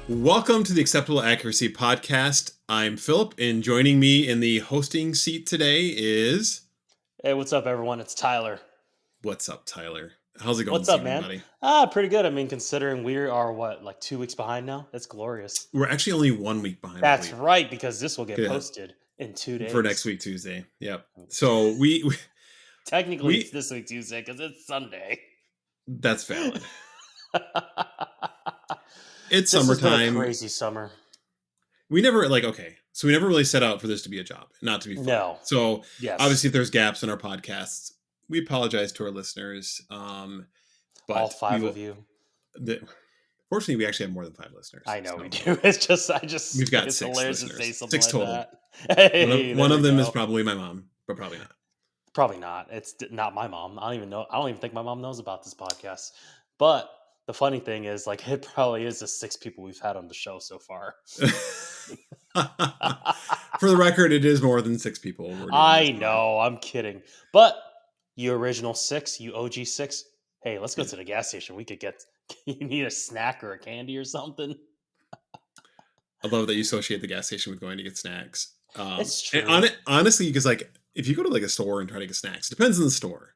Welcome to the Acceptable Accuracy Podcast. I'm Philip, and joining me in the hosting seat today is... Hey, what's up, everyone? It's Tyler. What's up, Tyler? How's it going What's this up, evening, man? buddy? Pretty good. I mean, considering we are, like 2 weeks behind now? That's glorious. We're actually only 1 week behind, I That's believe. right, because this will get Yeah. posted in 2 days. For next week, Tuesday. Yep. So we Technically, it's this week, Tuesday, because it's Sunday. That's valid. It's This has been a summertime. crazy summer. We never, so we never really set out for this to be a job, not to be fun. No. So Yes. obviously, if there's gaps in our podcasts, we apologize to our listeners. But all 5 of you. Fortunately, we actually have more than 5 listeners. I know so. we do. We've got it's 6 hilarious listeners. to say something 6 like total. That. Hey, one of them is probably my mom, but probably not. Probably not. It's not my mom. I don't even know. I don't even think my mom knows about this podcast. But the funny thing is, like, it probably is the 6 people we've had on the show so far. For the record, it is more than 6 people. I know. I'm kidding. But you original 6, you OG 6. Hey, let's go to the gas station. We could get. You need a snack or a candy or something. I love that you associate the gas station with going to get snacks. It's true. Honestly, because if you go to like a store and try to get snacks, it depends on the store.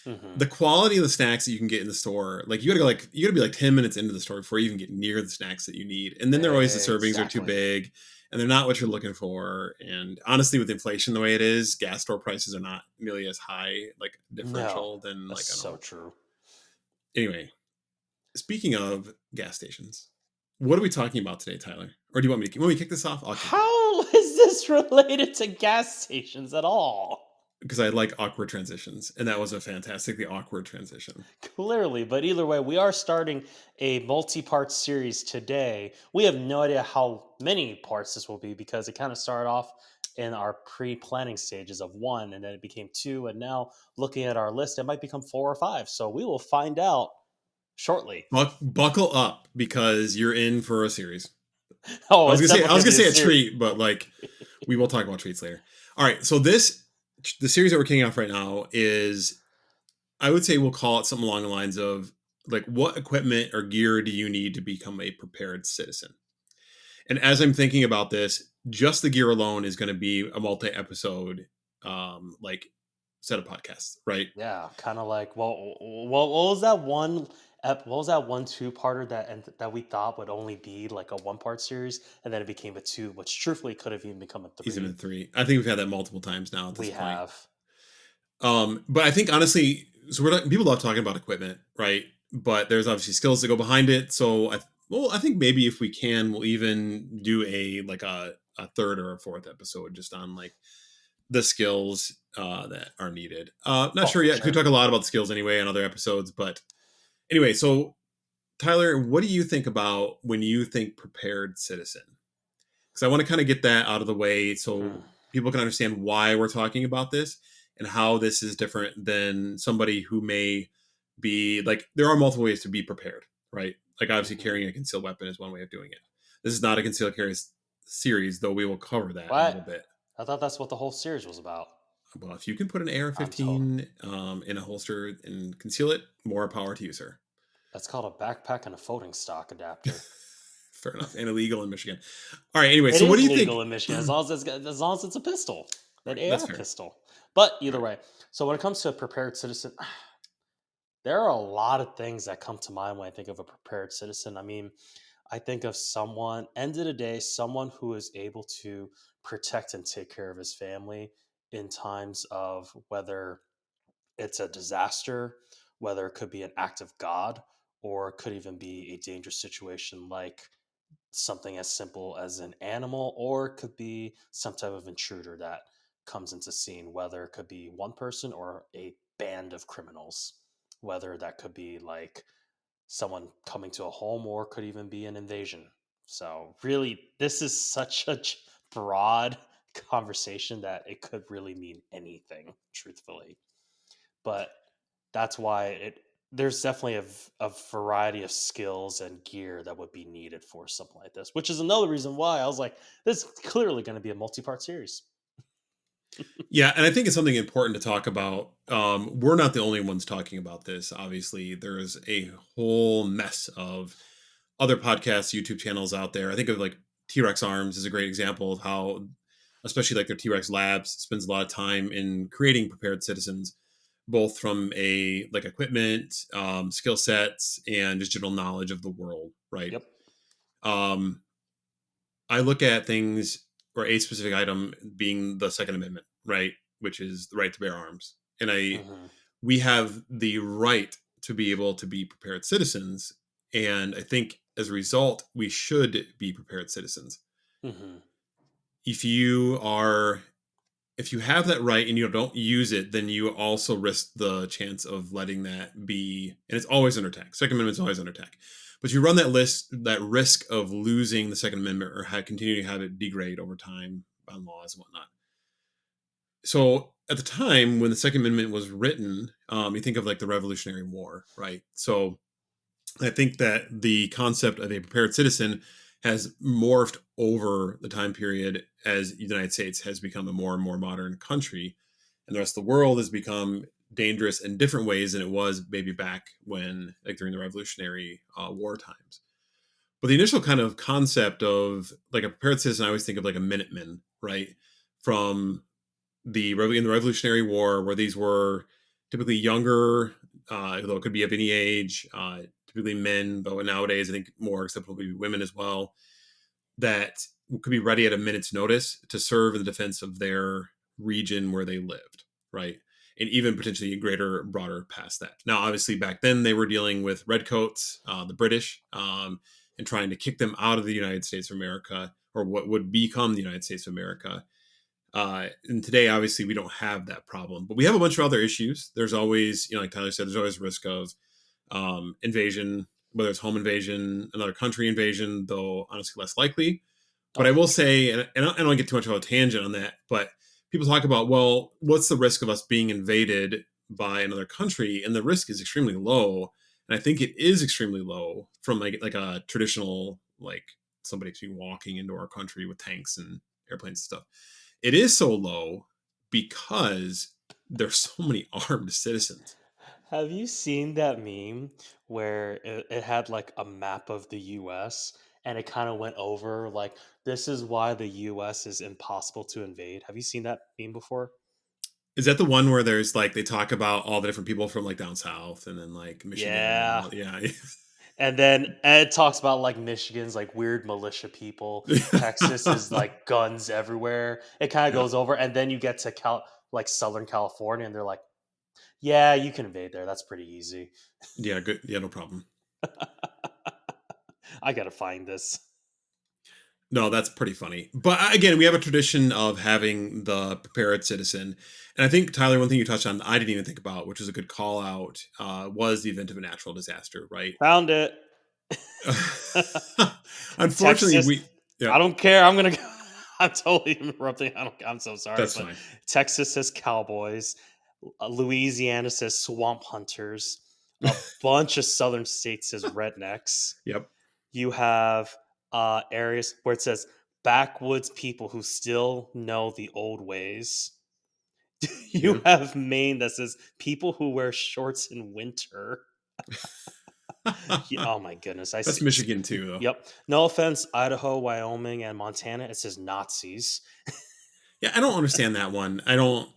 Mm-hmm. The quality of the snacks that you can get in the store, like you gotta be like 10 minutes into the store before you even get near the snacks that you need. And then they're always the servings are too big and they're not what you're looking for. And honestly, with inflation the way it is, gas store prices are not nearly as high, like differential than like so true. Anyway, speaking of gas stations, what are we talking about today, Tyler? Or do you want me to kick this off? How is this related to gas stations at all? Because I like awkward transitions, and that was a fantastically awkward transition. Clearly, but either way, we are starting a multi-part series today. We have no idea how many parts this will be because it kind of started off in our pre-planning stages of 1, and then it became 2, and now looking at our list, it might become 4 or 5. So we will find out shortly. Buckle up because you're in for a series. Oh, I was gonna say a treat, but like we will talk about treats later. All right, so the series that we're kicking off right now is, I would say we'll call it something along the lines of like, what equipment or gear do you need to become a prepared citizen? And as I'm thinking about this, just the gear alone is going to be a multi-episode like set of podcasts, right? Yeah, kind of like what was that one? What was that 2-parter that we thought would only be like a 1-part series, and then it became a 2, which truthfully could have even become a 3. Even a 3. I think we've had that multiple times now. At this point. Have. But I think honestly, so people love talking about equipment, right? But there's obviously skills that go behind it. So I think maybe if we can, we'll even do a 3rd or a 4th episode just on like the skills that are needed. Not sure yet. Sure. Could talk a lot about skills anyway on other episodes, but anyway, so Tyler, what do you think about when you think prepared citizen? Because I want to kind of get that out of the way so people can understand why we're talking about this and how this is different than somebody who may be like, there are multiple ways to be prepared, right? Like obviously carrying a concealed weapon is one way of doing it. This is not a concealed carry series, though we will cover that a little bit. I thought that's what the whole series was about. Well, if you can put an AR-15 in a holster and conceal it, more power to you, sir. That's called a backpack and a folding stock adapter. Fair enough. And illegal in Michigan. All right. Anyway, so what do you think? Illegal in Michigan as long as it's a pistol, that AR pistol. But either way, so when it comes to a prepared citizen, there are a lot of things that come to mind when I think of a prepared citizen. I mean, I think of someone, end of the day, someone who is able to protect and take care of his family in times of whether it's a disaster, whether it could be an act of God, or it could even be a dangerous situation like something as simple as an animal, or it could be some type of intruder that comes into scene, whether it could be one person or a band of criminals, whether that could be like someone coming to a home or could even be an invasion. So really, this is such a broad conversation that it could really mean anything, truthfully. But that's why there's definitely a variety of skills and gear that would be needed for something like this, which is another reason why I was like, this is clearly going to be a multi-part series. Yeah, and I think it's something important to talk about. We're not the only ones talking about this. Obviously, there's a whole mess of other podcasts, YouTube channels out there. I think of like T Rex Arms is a great example of how, especially like their T Rex Labs, spends a lot of time in creating prepared citizens, both from a like equipment, skill sets, and just general knowledge of the world. Right. Yep. Um, I look at things or a specific item being the Second Amendment, right, which is the right to bear arms, and Hmm. we have the right to be able to be prepared citizens, and I think as a result, we should be prepared citizens. Hmm. If you are if you have that right and you don't use it, then you also risk the chance of letting that be, and it's always under attack. Second Amendment is always under attack, but you run that risk of losing the Second Amendment or continue to have it degrade over time on laws and whatnot. So at the time when the Second Amendment was written, you think of like the Revolutionary War, right? So I think that the concept of a prepared citizen has morphed over the time period as the United States has become a more and more modern country, and the rest of the world has become dangerous in different ways than it was maybe back when, like during the Revolutionary War times. But the initial kind of concept of like a prepared citizen, I always think of like a Minuteman, right? From in the Revolutionary War, where these were typically younger, though it could be of any age, typically men, but nowadays I think more acceptable would be women as well, that could be ready at a minute's notice to serve in the defense of their region where they lived, right? And even potentially greater, broader past that. Now, obviously, back then they were dealing with redcoats, the British, and trying to kick them out of the United States of America, or what would become the United States of America. And today, obviously, we don't have that problem, but we have a bunch of other issues. There's always, like Tyler said, there's always risk of invasion, whether it's home invasion, another country invasion, though honestly less likely. But Oh, I for will sure. say, and I don't get too much of a tangent on that, but people talk about, well, what's the risk of us being invaded by another country? And the risk is extremely low. And I think it is extremely low from like a traditional, like somebody actually walking into our country with tanks and airplanes and stuff. It is so low because there's so many armed citizens. Have you seen that meme where it had like a map of the US and it kind of went over like this is why the US is impossible to invade? Have you seen that meme before? Is that the one where there's like they talk about all the different people from like down south and then like Michigan and Yeah. all? Yeah. And then Ed talks about like Michigan's like weird militia people. Texas is like guns everywhere. It kind of Yeah. goes over, and then you get to like Southern California, and they're like, "Yeah, you can invade there. That's pretty easy." Yeah. Good. Yeah. No problem. I gotta find this. No, that's pretty funny. But again, we have a tradition of having the prepared citizen. And I think, Tyler, one thing you touched on I didn't even think about, which is a good call out, was the event of a natural disaster, right? Found it. Unfortunately, Texas. yeah, I don't care. I'm gonna go. I'm totally interrupting. I don't. I'm so sorry, that's but fine. Texas says cowboys. Louisiana says swamp hunters. A bunch of southern states says rednecks. Yep. You have areas where it says backwoods people who still know the old ways. You Yeah. have Maine that says people who wear shorts in winter. Oh my goodness, I That's see. Michigan too, though. Yep. No offense, Idaho, Wyoming, and Montana. It says Nazis. Yeah, I don't understand that one. I don't.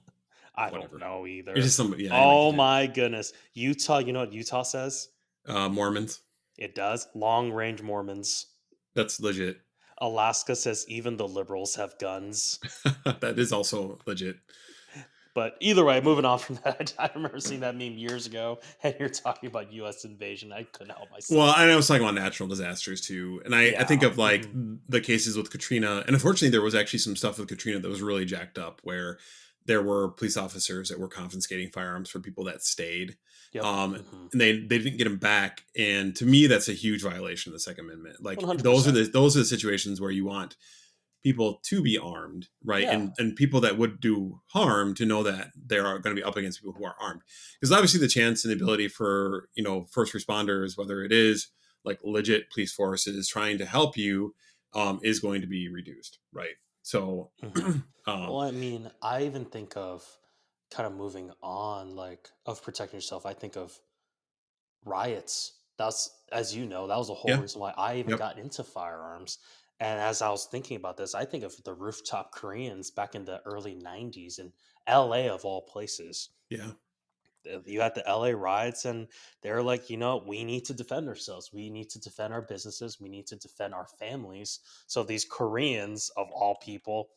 I don't Whatever. know It's either. just some. Yeah, I don't Oh get it. my goodness. Utah, you know what Utah says? Mormons. It does. Long range Mormons. That's legit. Alaska says even the liberals have guns. That is also legit. But either way, moving on from that, I remember seeing that meme years ago, and you're talking about U.S. invasion. I couldn't help Well, myself. I was talking about natural disasters too, and I think Yeah. of like Hmm. the cases with Katrina, and unfortunately, there was actually some stuff with Katrina that was really jacked up, where there were police officers that were confiscating firearms for people that stayed, Yep. Hmm. and they didn't get them back, and to me, that's a huge violation of the Second Amendment. Like 100%. those are the situations where you want people to be armed, right? Yeah. And people that would do harm to know that they are going to be up against people who are armed. Because obviously the chance and the ability for, first responders, whether it is like legit police forces trying to help you, is going to be reduced, right? So, hmm um, Well, I mean, I even think of kind of moving on, like of protecting yourself. I think of riots. That's, as you know, that was the whole yeah, reason why I even yep, got into firearms. And as I was thinking about this, I think of the rooftop Koreans back in the early 90s in LA, of all places. yeah. You had the LA riots, and they're like, we need to defend ourselves. We need to defend our businesses. We need to defend our families. So these Koreans, of all people,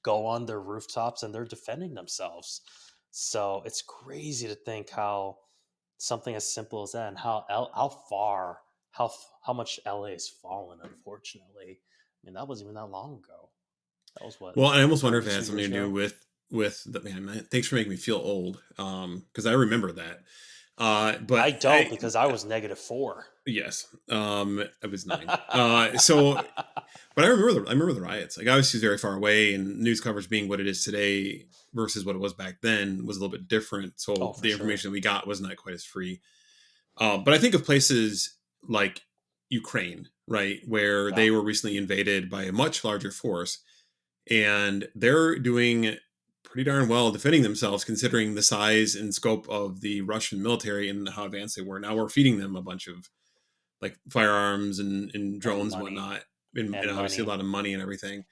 go on their rooftops and they're defending themselves. So it's crazy to think how something as simple as that, and how far, how much LA has fallen. Unfortunately, I mean, that wasn't even that long ago. That was what, Well, I almost wonder if it had 32 something years to do ago. with the man. Thanks for making me feel old, because I remember that. But I don't, because I was -4. yes, I was 9. So, but I remember the riots. Like obviously, it's very far away, and news coverage being what it is today versus what it was back then was a little bit different. Oh, So for the sure. information we got was not quite as free. But I think of places like Ukraine, right, where Yeah. they were recently invaded by a much larger force, and they're doing pretty darn well defending themselves considering the size and scope of the Russian military and how advanced they were. Now we're feeding them a bunch of like firearms and And drones and money. whatnot, and And obviously a money. lot of money and everything.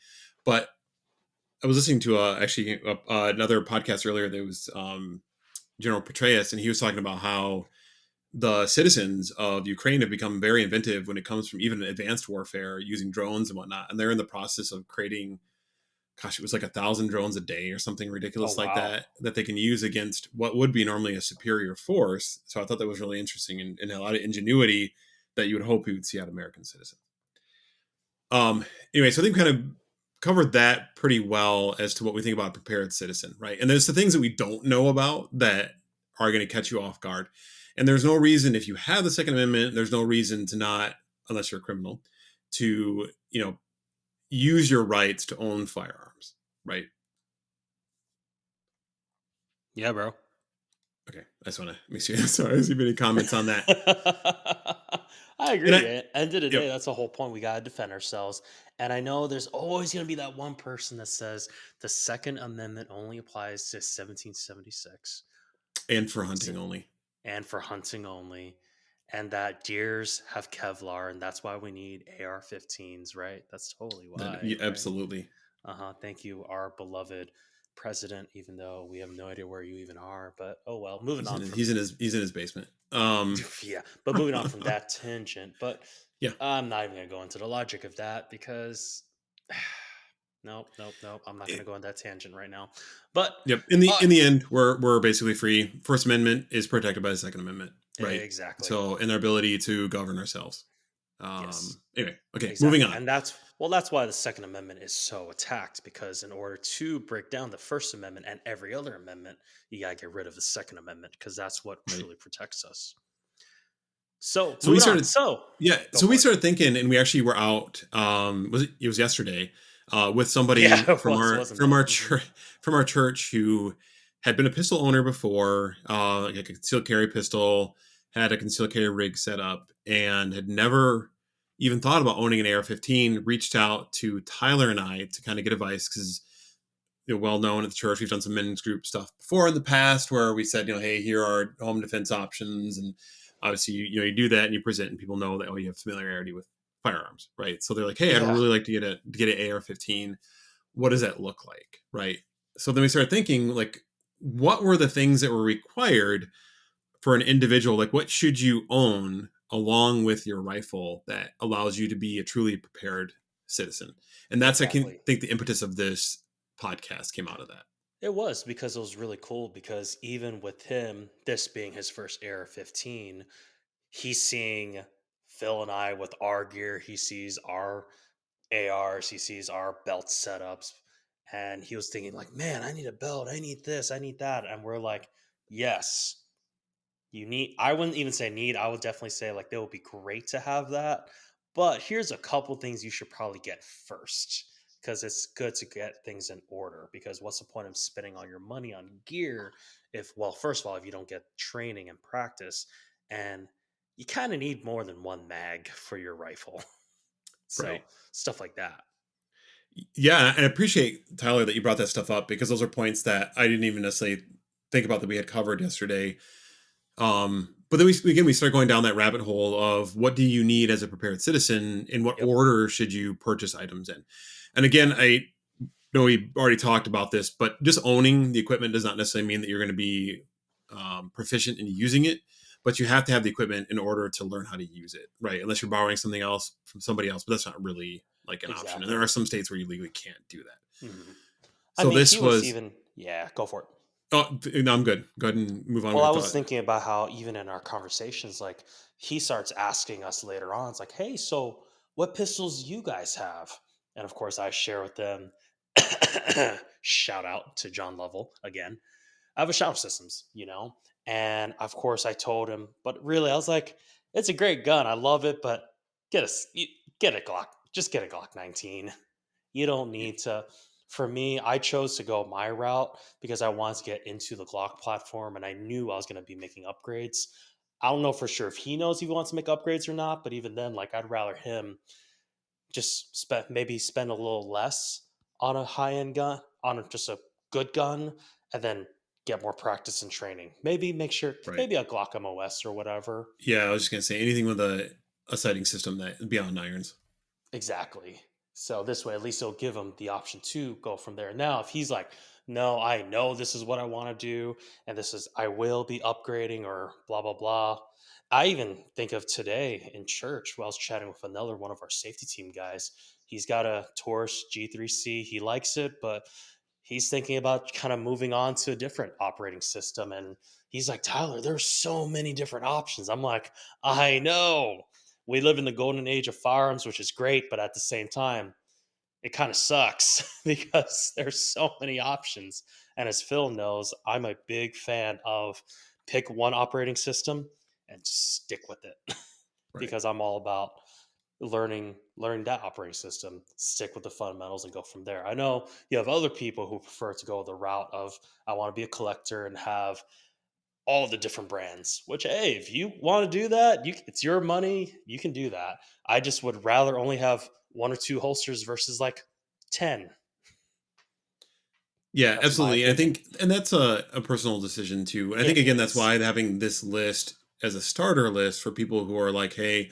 But I was listening to actually another podcast earlier that was General Petraeus, and he was talking about how the citizens of Ukraine have become very inventive when it comes from even advanced warfare using drones and whatnot. And they're in the process of creating, gosh, it was like 1,000 drones a day or something Oh, ridiculous like wow. that they can use against what would be normally a superior force. So I thought that was really interesting and a lot of ingenuity that you would hope you would see out of American citizens. Um, anyway, so I think we kind of covered that pretty well as to what we think about a prepared citizen, right? And there's the things that we don't know about that are going to catch you off guard. And there's no reason if you have the Second Amendment, there's no reason to not, unless you're a criminal, to use your rights to own firearms, right? Yeah, bro. Okay, I just want to make sure. Sorry, has there been any comments on that? I And agree. I, End of the yep, day, that's the whole point. We gotta defend ourselves. And I know there's always gonna be that one person that says the Second Amendment only applies to 1776, and for hunting only. and for hunting only, and that deers have Kevlar, and that's why we need AR-15s, right? That's totally why, Yeah, right? absolutely. Uh-huh. Thank you, our beloved president, even though we have no idea where you even are. But oh well, moving He's in on his, from he's in his he's in his basement. yeah, but moving on from that tangent, but Yeah. I'm not even gonna go into the logic of that because nope, nope, nope. I'm not gonna go on that tangent right now. But Yep. In the uh end, we're basically free. First Amendment is protected by the Second Amendment, right? exactly. So, in our ability to govern ourselves. Yes. Anyway, okay, moving Exactly. on. And that's why the Second Amendment is so attacked, because in order to break down the First Amendment and every other amendment, you gotta get rid of the Second Amendment, because that's what Right. truly protects us. So So we moving on. started, So yeah. go So we for it. started thinking, and we actually were out. It was yesterday, with Yeah, somebody it from was, our wasn't from it? our church from our church who had been a pistol owner before, like a concealed carry pistol, had a concealed carry rig set up, and had never even thought about owning an AR-15. Reached out to Tyler and I to kind of get advice because well known at the church. We've done some men's group stuff before in the past where we said, hey, here are home defense options, and obviously, you do that and you present, and people know that you have familiarity with firearms, right? So they're like, hey, I'd Yeah. really like to get an AR-15. What does that look like, right? So then we started thinking, like, what were the things that were required for an individual? Like, what should you own along with your rifle that allows you to be a truly prepared citizen? And that's, I can Exactly. think, the impetus of this podcast came out of that. It was because it was really cool, because even with him, this being his first AR-15, he's seeing Phil and I with our gear. He sees our ARs, he sees our belt setups, and he was thinking like, "Man, I need a belt. I need this. I need that." And we're like, "Yes, you need." I wouldn't even say need. I would definitely say like, they would be great to have that. But here's a couple things you should probably get first. because it's good to get things in order. Because what's the point of spending all your money on gear if, well, first of all, if you don't get training and practice, and you kind of need more than one mag for your rifle. So Right. stuff like that. Yeah, and I appreciate, Tyler, that you brought that stuff up, because those are points that I didn't even necessarily think about that we had covered yesterday. But then we start going down that rabbit hole of what do you need as a prepared citizen? In what Yep. order should you purchase items in? And again, I know we already talked about this, but just owning the equipment does not necessarily mean that you're going to be proficient in using it. But you have to have the equipment in order to learn how to use it, right? Unless you're borrowing something else from somebody else, but that's not really like an option. And there Exactly. are some states where you legally can't do that. Mhm. I So mean, this he was was. even, yeah, go for it. Oh no, I'm good. Go ahead and move on with Well, your I was thought. thinking about how even in our conversations, like he starts asking us later on, it's like, hey, so what pistols you guys have? And of course, I share with them. Shout out to John Lovell again. I have a Shadow Systems, and of course I told him, but really I was like, it's a great gun, I love it, but get a Glock, just get a Glock 19. You don't need to. For me, I chose to go my route because I wanted to get into the Glock platform and I knew I was going to be making upgrades. I don't know for sure if he knows if he wants to make upgrades or not, but even then, like I'd rather him just spend a little less on a high end gun, just a good gun, and then get more practice and training. Maybe make sure Right. maybe a Glock MOS or whatever. Yeah, I was just gonna say anything with a sighting system that beyond irons. Exactly. So this way, at least it'll give him the option to go from there. Now, if he's like, no, I know this is what I want to do, and this is, I will be upgrading or blah, blah, blah. I even think of today in church while I was chatting with another one of our safety team guys. He's got a Taurus G3C. He likes it, but he's thinking about kind of moving on to a different operating system. And he's like, Tyler, there's so many different options. I'm like, I know we live in the golden age of firearms, which is great, but at the same time, it kind of sucks because there's so many options. And as Phil knows, I'm a big fan of pick one operating system and stick with it Right. because I'm all about learning that operating system, stick with the fundamentals and go from there. I know you have other people who prefer to go the route of I want to be a collector and have all the different brands. Which, hey, if you want to do that, it's your money. You can do that. I just would rather only have one or two holsters versus like 10. Yeah, That's my absolutely. And I opinion. think, and that's a personal decision too. And I think It again, that's is why having this list as a starter list for people who are like, hey,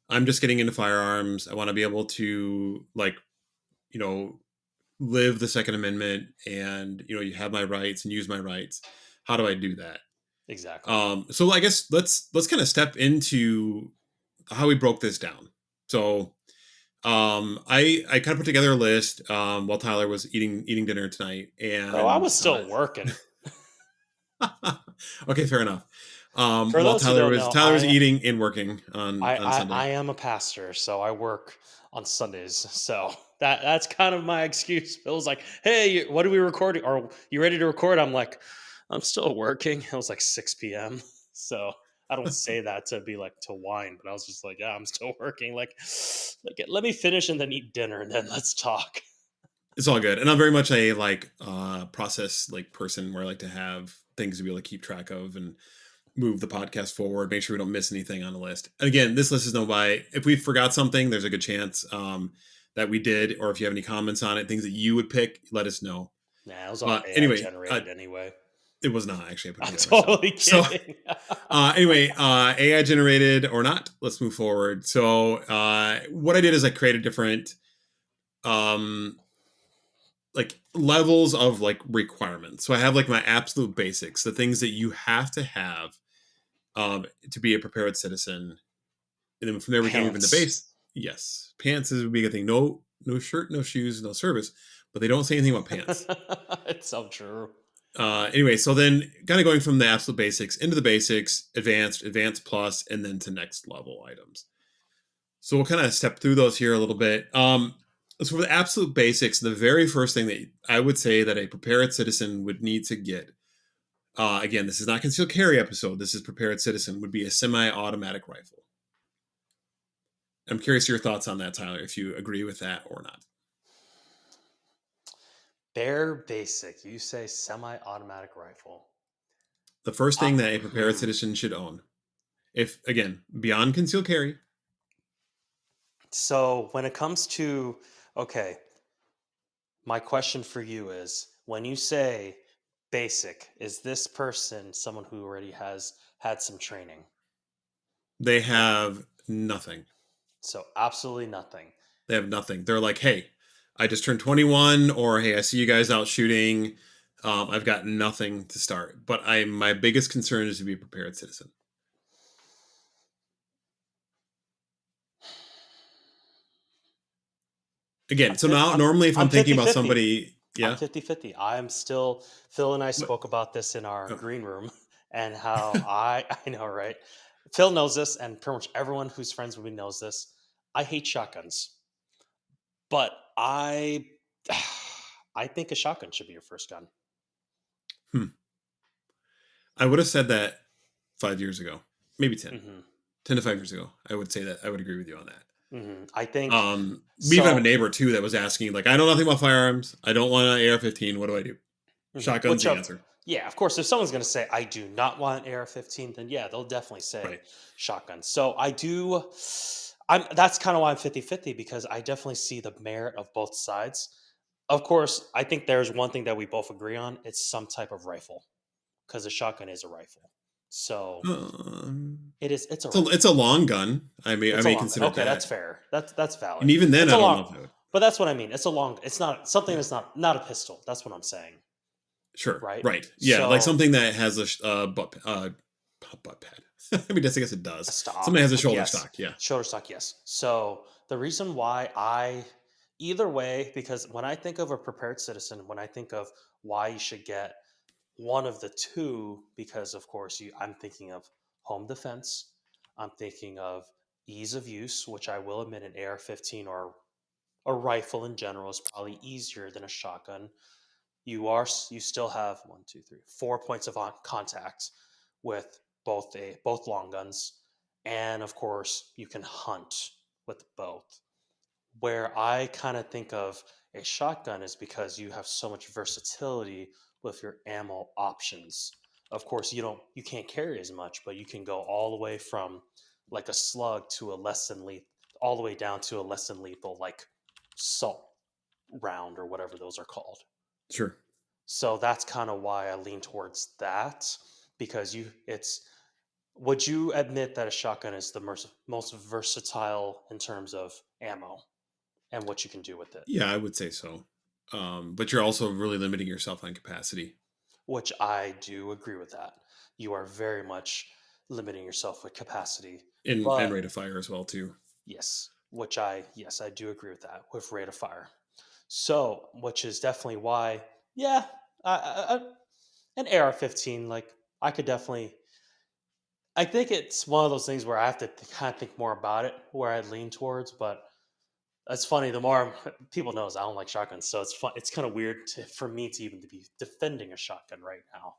I'm just getting into firearms. I want to be able to like, you know, live the Second Amendment and you have my rights and use my rights. How do I do that? exactly. So I guess let's kind of step into how we broke this down. So I kind of put together a list while Tyler was eating dinner tonight, Bro, I and was still working. okay, fair enough. For While those who don't know, Tyler was eating and working on Sunday. I am a pastor, so I work on Sundays. So that's kind of my excuse. It was like, "Hey, what are we recording? Are you ready to record?" I'm like, "I'm still working." It was like 6 p.m. So I don't say that to be like to whine, but I was just like, "Yeah, I'm still working." Like let me finish and then eat dinner, and then let's talk. It's all good, and I'm very much a like process like person where I like to have things to be able to keep track of and move the podcast forward, make sure we don't miss anything on the list. And again, this list is no by. If we forgot something, there's a good chance that we did, or if you have any comments on it, things that you would pick, let us know. Nah, it was all But AI anyway, generated anyway. it was not actually I put it I'm together myself. totally So kidding. anyway, AI generated or not, let's move forward. So what I did is I created different um, like levels of like requirements. So I have like my absolute basics, the things that you have to have to be a prepared citizen. And then from there we can move into Pants. base. Yes, pants is a big thing. No shirt, no shoes, no service. But they don't say anything about pants. It's so true. Anyway, so then kind of going from the absolute basics into the basics, advanced plus, and then to next level items. So we'll kind of step through those here a little bit. So for the absolute basics, the very first thing that I would say that a prepared citizen would need to get, again, this is not concealed carry episode. This is prepared citizen would be a semi-automatic rifle. I'm curious your thoughts on that, Tyler, if you agree with that or not. Bare basic. You say semi-automatic rifle. The first Uh, thing that a prepared hmm. citizen should own. If again, beyond concealed carry, So when it comes to, okay, my question for you is, when you say basic, is this person someone who already has had some training? they Or have nothing. so absolutely nothing. They have nothing. They're like, hey, I just turned 21, or hey, I see you guys out shooting. I've got nothing to start. But my biggest concern is to be a prepared citizen. Again, so now normally if I'm I'm thinking about 50-50. somebody, I'm yeah, 50-50. I'm still Phil and I but, spoke about this in our oh, green room and how I know, right? Phil knows this and pretty much everyone who's friends with me knows this. I hate shotguns. But I think a shotgun should be your first gun. hmm. I would have said that 5 years ago, maybe 10, Mhm. 10 to 5 years Mhm. ago. I would say that I would agree with you on that. Mhm. I think We even have a so. neighbor too that was asking, like, I know nothing about firearms. I don't want an AR-15. What do I do? Mhm. Shotgun's the answer. Yeah, of course, if someone's going to say I do not want an AR-15, then yeah, they'll definitely say Right. shotgun. So I do. I'm That's kind of why I'm 50-50 because I definitely see the merit of both sides. Of course, I think there's one thing that we both agree on. It's some type of rifle because a shotgun is a rifle. So Um, it's a it's a rifle. long gun. I It's a may long consider okay, that's that. fair. That's And valid. even then, It's I a don't know long if I would. but that's what I mean. It's a long it's not something Yeah. that's not a pistol. That's what I'm saying, Sure. right? Right. Yeah. Like So, something that has a butt pad. I mean, I guess it a does. Something stock, that has a shoulder yes. stock. Yeah. Shoulder stock, yes. So, the reason why either way, because when I think of a prepared citizen, when I think of why you should get one of the two, because of course I'm thinking of home defense, I'm thinking of ease of use, which I will admit an AR-15 or a rifle in general is probably easier than a shotgun. You still have one, two, three, 4 points of contact with both long guns, and of course you can hunt with both. Where I kind of think of a shotgun is because you have so much versatility with your ammo options. Of course, you can't carry as much, but you can go all the way from like a slug to a less than lethal, all the way down to a less than lethal like salt round or whatever those are called. Sure. So that's kind of why I lean towards that because it's would you admit that a shotgun is the most versatile in terms of ammo and what you can do with it? Yeah, I would say so. But you're also really limiting yourself on capacity Which I do agree with that. You are very much limiting yourself with capacity. and But rate of fire as well too. yes, I do agree with that with rate of fire. So, which is definitely why, yeah, an AR-15, like I could definitely I think it's one of those things where I have to kind of think more about it, where I lean towards. But it's funny. The more people knows, I don't like shotguns, so it's fun. It's kind of weird for me to even to be defending a shotgun right now.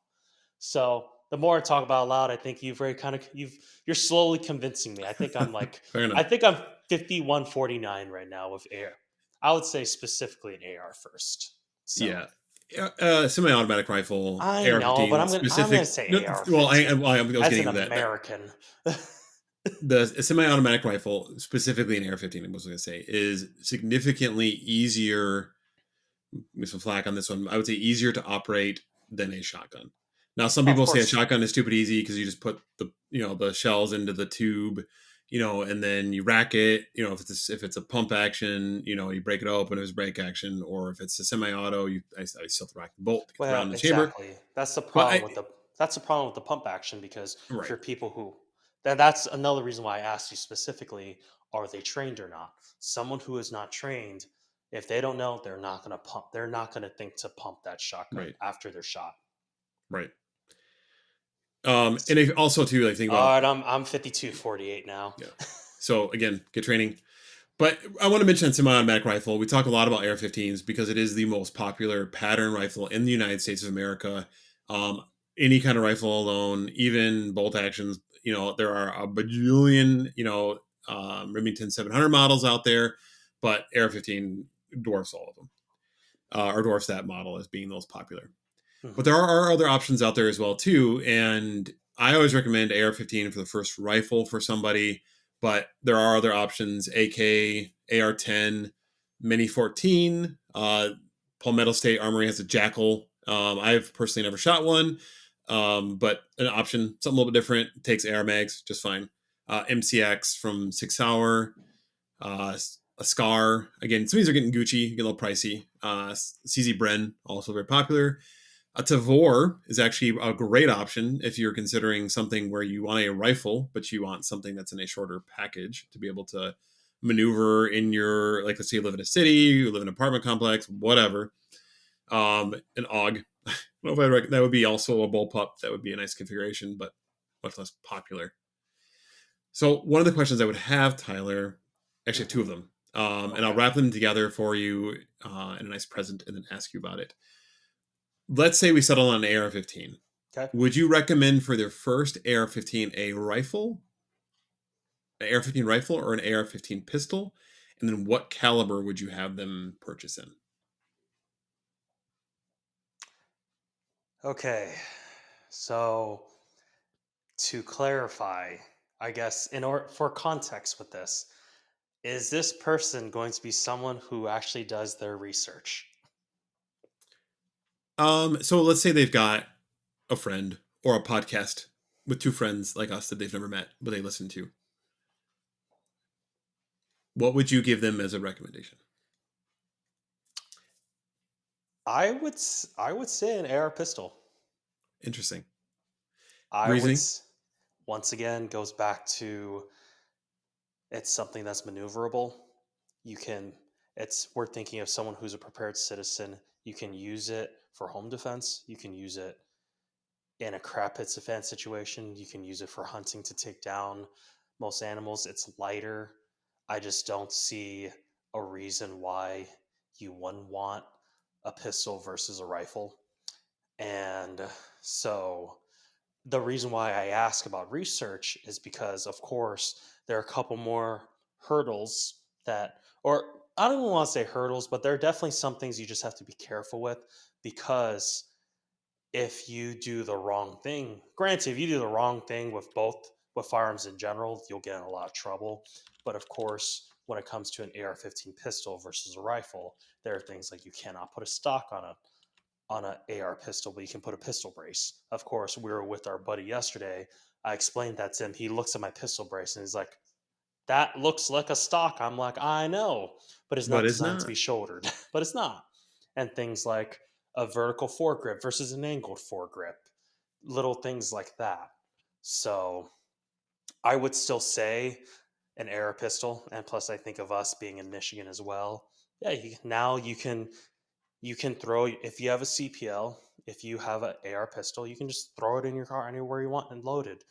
So the more I talk about it loud, I think you're slowly convincing me. Fair I enough. think I'm 51-49 right now with AR. I would say specifically an AR first. So Yeah. Semi-automatic rifle, I know, but AR-15 I'm gonna specific. No, say well, AR-15 I was as getting an to that. American. The semi-automatic rifle, specifically an AR-15, I was going to say, is significantly easier. With some flack on this one, I would say easier to operate than a shotgun. Now, some Of people say a course. shotgun is stupid easy because you just put the shells into the tube, and then you rack it. If it's a pump action, you break it open if it's break action, or if it's a semi-auto, I still have to rack the bolt to get the round Well, in the chamber. exactly. But I That's the problem with the pump action because right, for people who that's another reason why I asked you specifically, are they trained or not? Someone who is not trained, if they don't know, they're not gonna think to pump that shotgun right, after they're shot. right. And if also too, like think All about right, I'm 52-48 now. yeah. So again, get training. But I want to mention semi-automatic rifle. We talk a lot about AR-15s because it is the most popular pattern rifle in the United States of America. Um, any kind of rifle alone, even bolt actions, there are a bajillion, Remington 700 models out there, but AR-15 dwarfs all of them. or dwarfs that model as being the most popular. But Hmm. there are other options out there as well too, and I always recommend AR-15 for the first rifle for somebody. But there are other options: AK, AR-10, Mini 14. Palmetto State Armory has a Jackal. I've personally never shot one, but an option, something a little bit different. Takes AR mags just fine. MCX from 6 Hour, a Scar. Again, some of these are getting Gucci, get a little pricey. CZ Bren, also very popular. A Tavor is actually a great option if you're considering something where you want a rifle, but you want something that's in a shorter package to be able to maneuver in your, like, let's say you live in a city, you live in an apartment complex, whatever. An AUG. I don't know if that would be also a bullpup. That would be a nice configuration, but much less popular. So one of the questions I would have, Tyler, actually two Hmm. of them, and I'll Okay. wrap them together for you in a nice present and then ask you about it. Let's say we settle on an AR-15. Okay. Would you recommend for their first AR-15 a rifle, an AR-15 rifle, or an AR-15 pistol? And then what caliber would you have them purchase in? Okay. So to clarify, I guess in order for context with this, is this person going to be someone who actually does their research? So let's say they've got a friend or a podcast with two friends like us that they've never met, but they listen to. What would you give them as a recommendation? I would say an AR pistol. Interesting. I would Reasoning? once again goes back to it's something that's maneuverable. You can it's We're thinking of someone who's a prepared citizen. You can use it for home defense. You can use it in a crap hits defense situation. You can use it for hunting to take down most animals. It's lighter. I just don't see a reason why you wouldn't want a pistol versus a rifle. And so the reason why I ask about research is because, of course, there are a couple more hurdles that, or I don't even want to say hurdles, but there are definitely some things you just have to be careful with because if you do the wrong thing, granted, if you do the wrong thing with firearms in general, you'll get in a lot of trouble. But of course, when it comes to an AR-15 pistol versus a rifle, there are things like you cannot put a stock on an AR pistol, but you can put a pistol brace. Of course, we were with our buddy yesterday. I explained that to him. He looks at my pistol brace and he's like, "That looks like a stock." I'm like, "I know, but it's But not it's designed to be not. shouldered." But it's not. And things like a vertical foregrip versus an angled foregrip, little things like that. So I would still say an AR pistol, and plus I think of us being in Michigan as well. Yeah, now you can throw if you have a CPL, if you have an AR pistol, you can just throw it in your car anywhere you want and load it,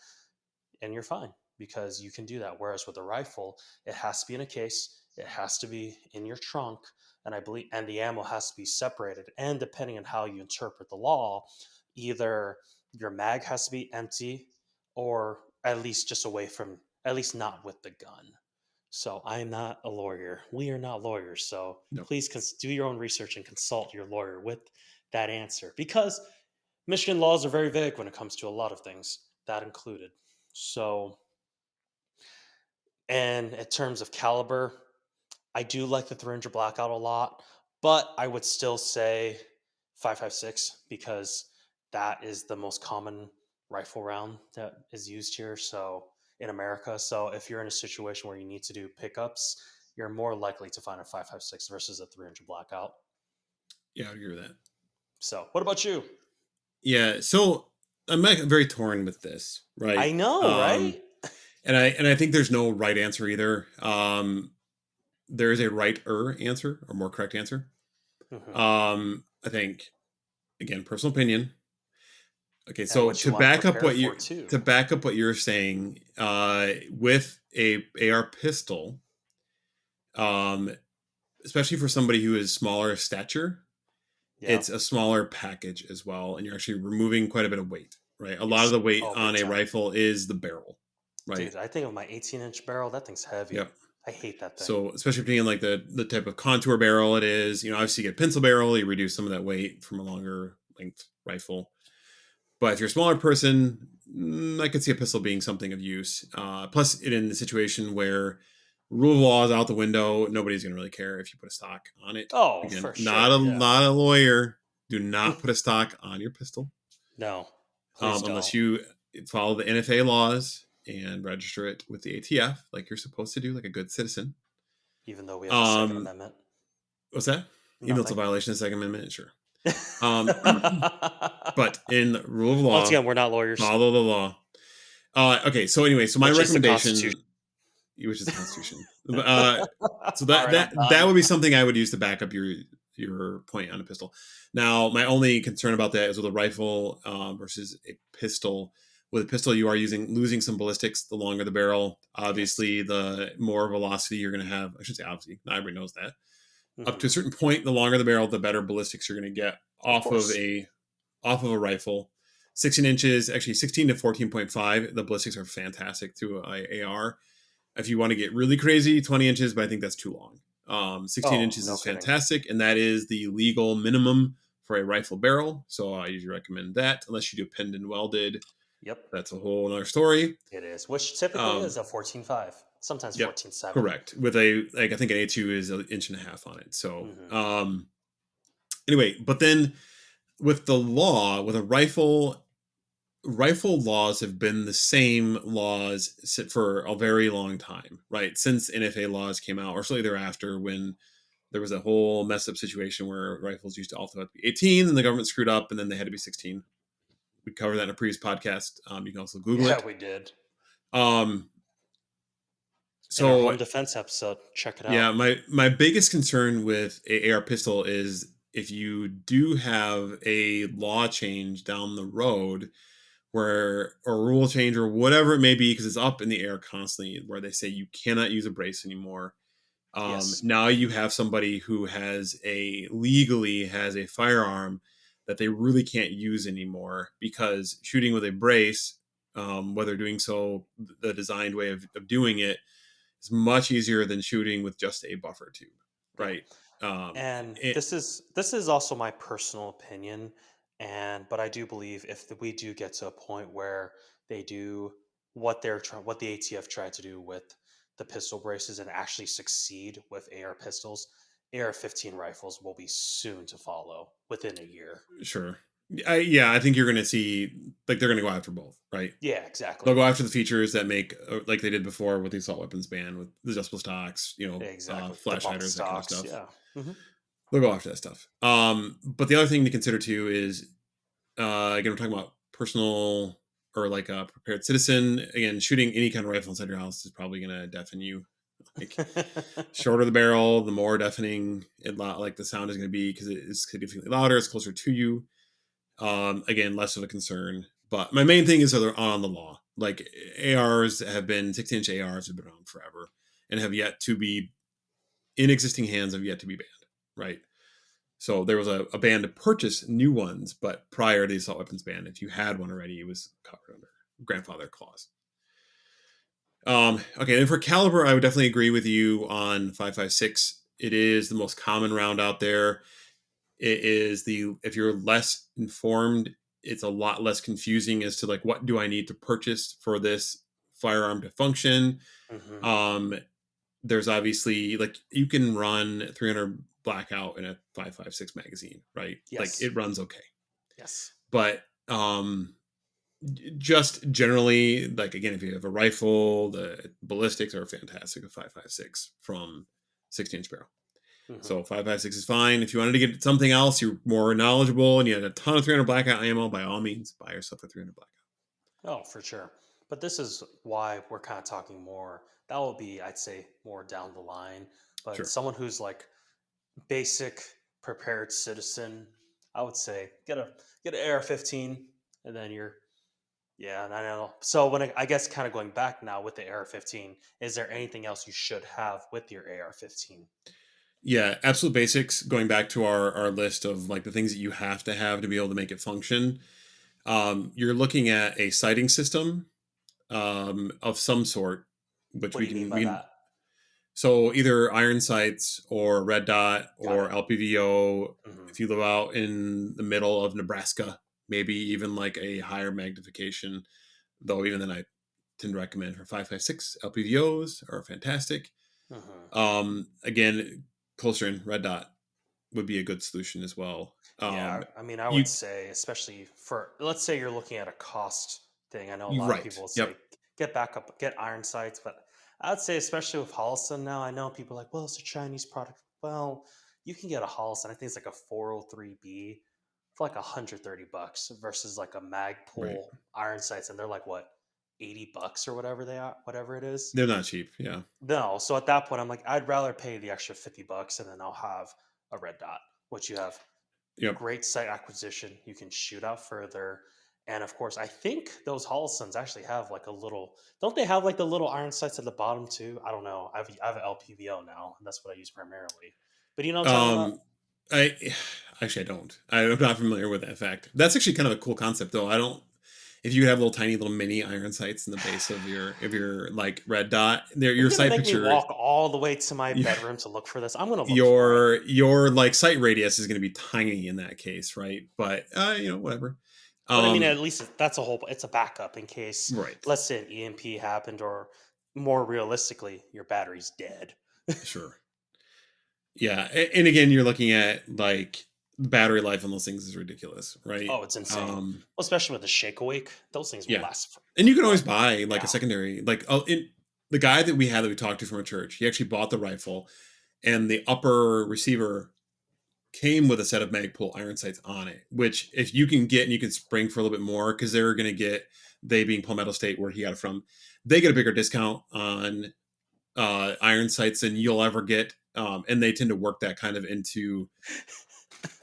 and you're fine because you can do that. Whereas with a rifle, it has to be in a case, it has to be in your trunk, and I believe, and the ammo has to be separated. And depending on how you interpret the law, either your mag has to be empty, or at least just away from, at least not with the gun. So I am not a lawyer. We are not lawyers. So No. please do your own research and consult your lawyer with that answer because Michigan laws are very vague when it comes to a lot of things, that included. So, and in terms of caliber, I do like the 300 Blackout a lot, but I would still say 5.56 because that is the most common rifle round that is used here. So in America, so if you're in a situation where you need to do pickups, you're more likely to find a 5.56 versus a 300 Blackout. Yeah, I agree with that. So, what about you? Yeah, so I'm very torn with this, right? I know, Um, right? and I think there's no right answer either. There is a right-er answer or more correct answer. Hmm. I think, again, personal opinion. Okay, And so what you want to prepare for to too. back up what you're saying, with a AR pistol, um, especially for somebody who is smaller stature, Yeah. it's a smaller package as well, and you're actually removing quite a bit of weight, right? A lot of Yes. the weight Oh, big on a time. rifle is the barrel, right? Dude, I think of my 18-inch barrel. That thing's heavy. Yep. I hate that thing. So especially depending on like the type of contour barrel it is, obviously you get pencil barrel, you reduce some of that weight from a longer length rifle. But if you're a smaller person, I could see a pistol being something of use. Plus, it in the situation where rule of law is out the window, nobody's going to really care if you put a stock on it. Oh, Again, for not sure. Yeah. not a lawyer. Do not put a stock on your pistol No, please unless don't. you follow the NFA laws and register it with the ATF like you're supposed to do, like a good citizen. Even though we have the Second Um, Amendment. what's that? Even though it's a Nothing. violation of the Second Amendment, sure. But in the rule of Once law, again, we're not lawyers. follow the law. Okay, so anyway, so my Which is the Constitution. recommendation, which is the Constitution, so All that right, I'm that done. would be something I would use to back up your point on a pistol. Now, my only concern about that is with a rifle versus a pistol. With a pistol, you are losing some ballistics. The longer the barrel, Yes. obviously, the more velocity you're going to have. I should say obviously, not everybody knows that. Up to Hmm. a certain point, the longer the barrel, the better ballistics you're going to get Of off of course. a rifle. 16 inches, actually 16 to 14.5. The ballistics are fantastic through a AR. If you want to get really crazy, 20 inches, but I think that's too long. 16 Oh, inches no is kidding. fantastic, and that is the legal minimum for a rifle barrel. So I usually recommend that, unless you do pinned and welded. Yep, That's a whole other story. it is. Which typically is Um, a 14.5, sometimes yep, 14.7. correct. With a like, I think an A2 is an inch and a half on it. So Mm-hmm. anyway, but then with the law, with a rifle laws have been the same laws for a very long time, right? Since NFA laws came out, or slightly thereafter, when there was a whole messed up situation where rifles used to also have to be 18, and the government screwed up, and then they had to be 16. We covered that in a previous podcast. You can also Google Yeah, it. we did. Um, In our so home defense episode, check it yeah, out. my biggest concern with a AR pistol is if you do have a law change down the road where or rule change or whatever it may be, because it's up in the air constantly, where they say you cannot use a brace anymore. Yes. Now you have somebody who legally has a firearm that they really can't use anymore, because shooting with a brace, whether doing so the designed way of doing it, is much easier than shooting with just a buffer tube, Yeah. right? Um, And it, this is also my personal opinion, but I do believe if we do get to a point where they do what the ATF tried to do with the pistol braces and actually succeed with AR pistols, AR-15 rifles will be soon to follow within a year. sure. Yeah, I think you're going to see, like, they're going to go after both, right? Yeah, They'll exactly. go after the features that make, like they did before with the assault weapons ban, with the adjustable stocks, Exactly. The flash bump hiders, that kind of stocks. stuff. Yeah. Hmm. They'll go after that stuff. But the other thing to consider too is, again, we're talking about personal or like a prepared citizen. Again, shooting any kind of rifle inside your house is probably going to deafen you. Like, shorter the barrel, the more deafening like the sound is going to be, because it is significantly louder. It's closer to you. Again, less of a concern. But my main thing is that they're on the law. Like, ARs have been 16-inch ARs have been around forever and have yet to be in existing hands, have yet to be banned. Right. So there was a ban to purchase new ones, but prior to the assault weapons ban, if you had one already, it was covered under grandfather clause. Okay, and for caliber, I would definitely agree with you on 5.56. It is the most common round out there. It is if you're less informed, it's a lot less confusing as to like, what do I need to purchase for this firearm to function. Hmm. Um, there's obviously, like, you can run 300 blackout in a 5.56 magazine, right? Like, Yes. it runs okay. Yes. But just generally, like, again, if you have a rifle, the ballistics are fantastic with 5.56 from 16-inch barrel. Hmm. So 5.56 is fine. If you wanted to get something else, you're more knowledgeable, and you had a ton of 300 blackout ammo, by all means, buy yourself a 300 blackout. Oh, for sure. But this is why we're kind of talking more. That will be, I'd say, more down the line. But Sure. someone who's like basic prepared citizen, I would say get an AR-15, and then you're yeah. And I don't know. So I guess kind of going back now with the AR-15, is there anything else you should have with your AR-15? Yeah, absolute basics. Going back to our list of like the things that you have to be able to make it function. You're looking at a sighting system of some sort, which What do you mean by we that? So either iron sights or red dot Got or it. LPVO. Hmm. If you live out in the middle of Nebraska, maybe even like a higher magnification. Though even then, I tend to recommend for 5.56 LPVOs are fantastic. Hmm. Again, closer in red dot would be a good solution as well. Yeah, I mean, I would You say, especially for, let's say you're looking at a cost thing. I know a you lot of right. people would say Yep. get back up, get iron sights, but I'd say, especially with Holliston now, I know people are like, well, it's a Chinese product. Well, you can get a Holliston. I think it's like a 403B for like $130 versus like a Right. Magpul iron sights, and they're like what, $80 or whatever they are, whatever it is. They're not cheap. Yeah. No, so at that point, I'm like, I'd rather pay the extra $50 and then I'll have a red dot, which you have Yep. great site acquisition. You can shoot out further. And of course, I think those Hollisons actually have like a little, don't they have like the little iron sights at the bottom too? I don't know. I have an LPVO now, and that's what I use primarily. But you know what I'm talking about? Um, I actually I don't. I'm not familiar with that fact. That's actually kind of a cool concept, though. I don't. If you have little tiny little mini iron sights in the base of your like red dot, there Are you your gonna sight make me picture, walk all the way to my you, bedroom to look for this? I'm gonna look for it. your like sight radius is going to be tiny in that case, right? But whatever. But I mean, at Um, least that's a whole. It's a backup in case, right, let's say, an EMP happened, or more realistically, your battery's dead. sure. Yeah, and again, you're looking at like battery life on those things is ridiculous, right? Oh, it's insane. Um, Well, especially with the Shake Awake, those things will yeah, last for and you can always like, buy like a yeah. secondary, like the guy that we had that we talked to from a church. He actually bought the rifle, and the upper receiver came with a set of Magpul iron sights on it. Which if you can get and you can spring for a little bit more because they're going to get they being Palmetto State where he got it from, they get a bigger discount on iron sights than you'll ever get. And they tend to work that kind of into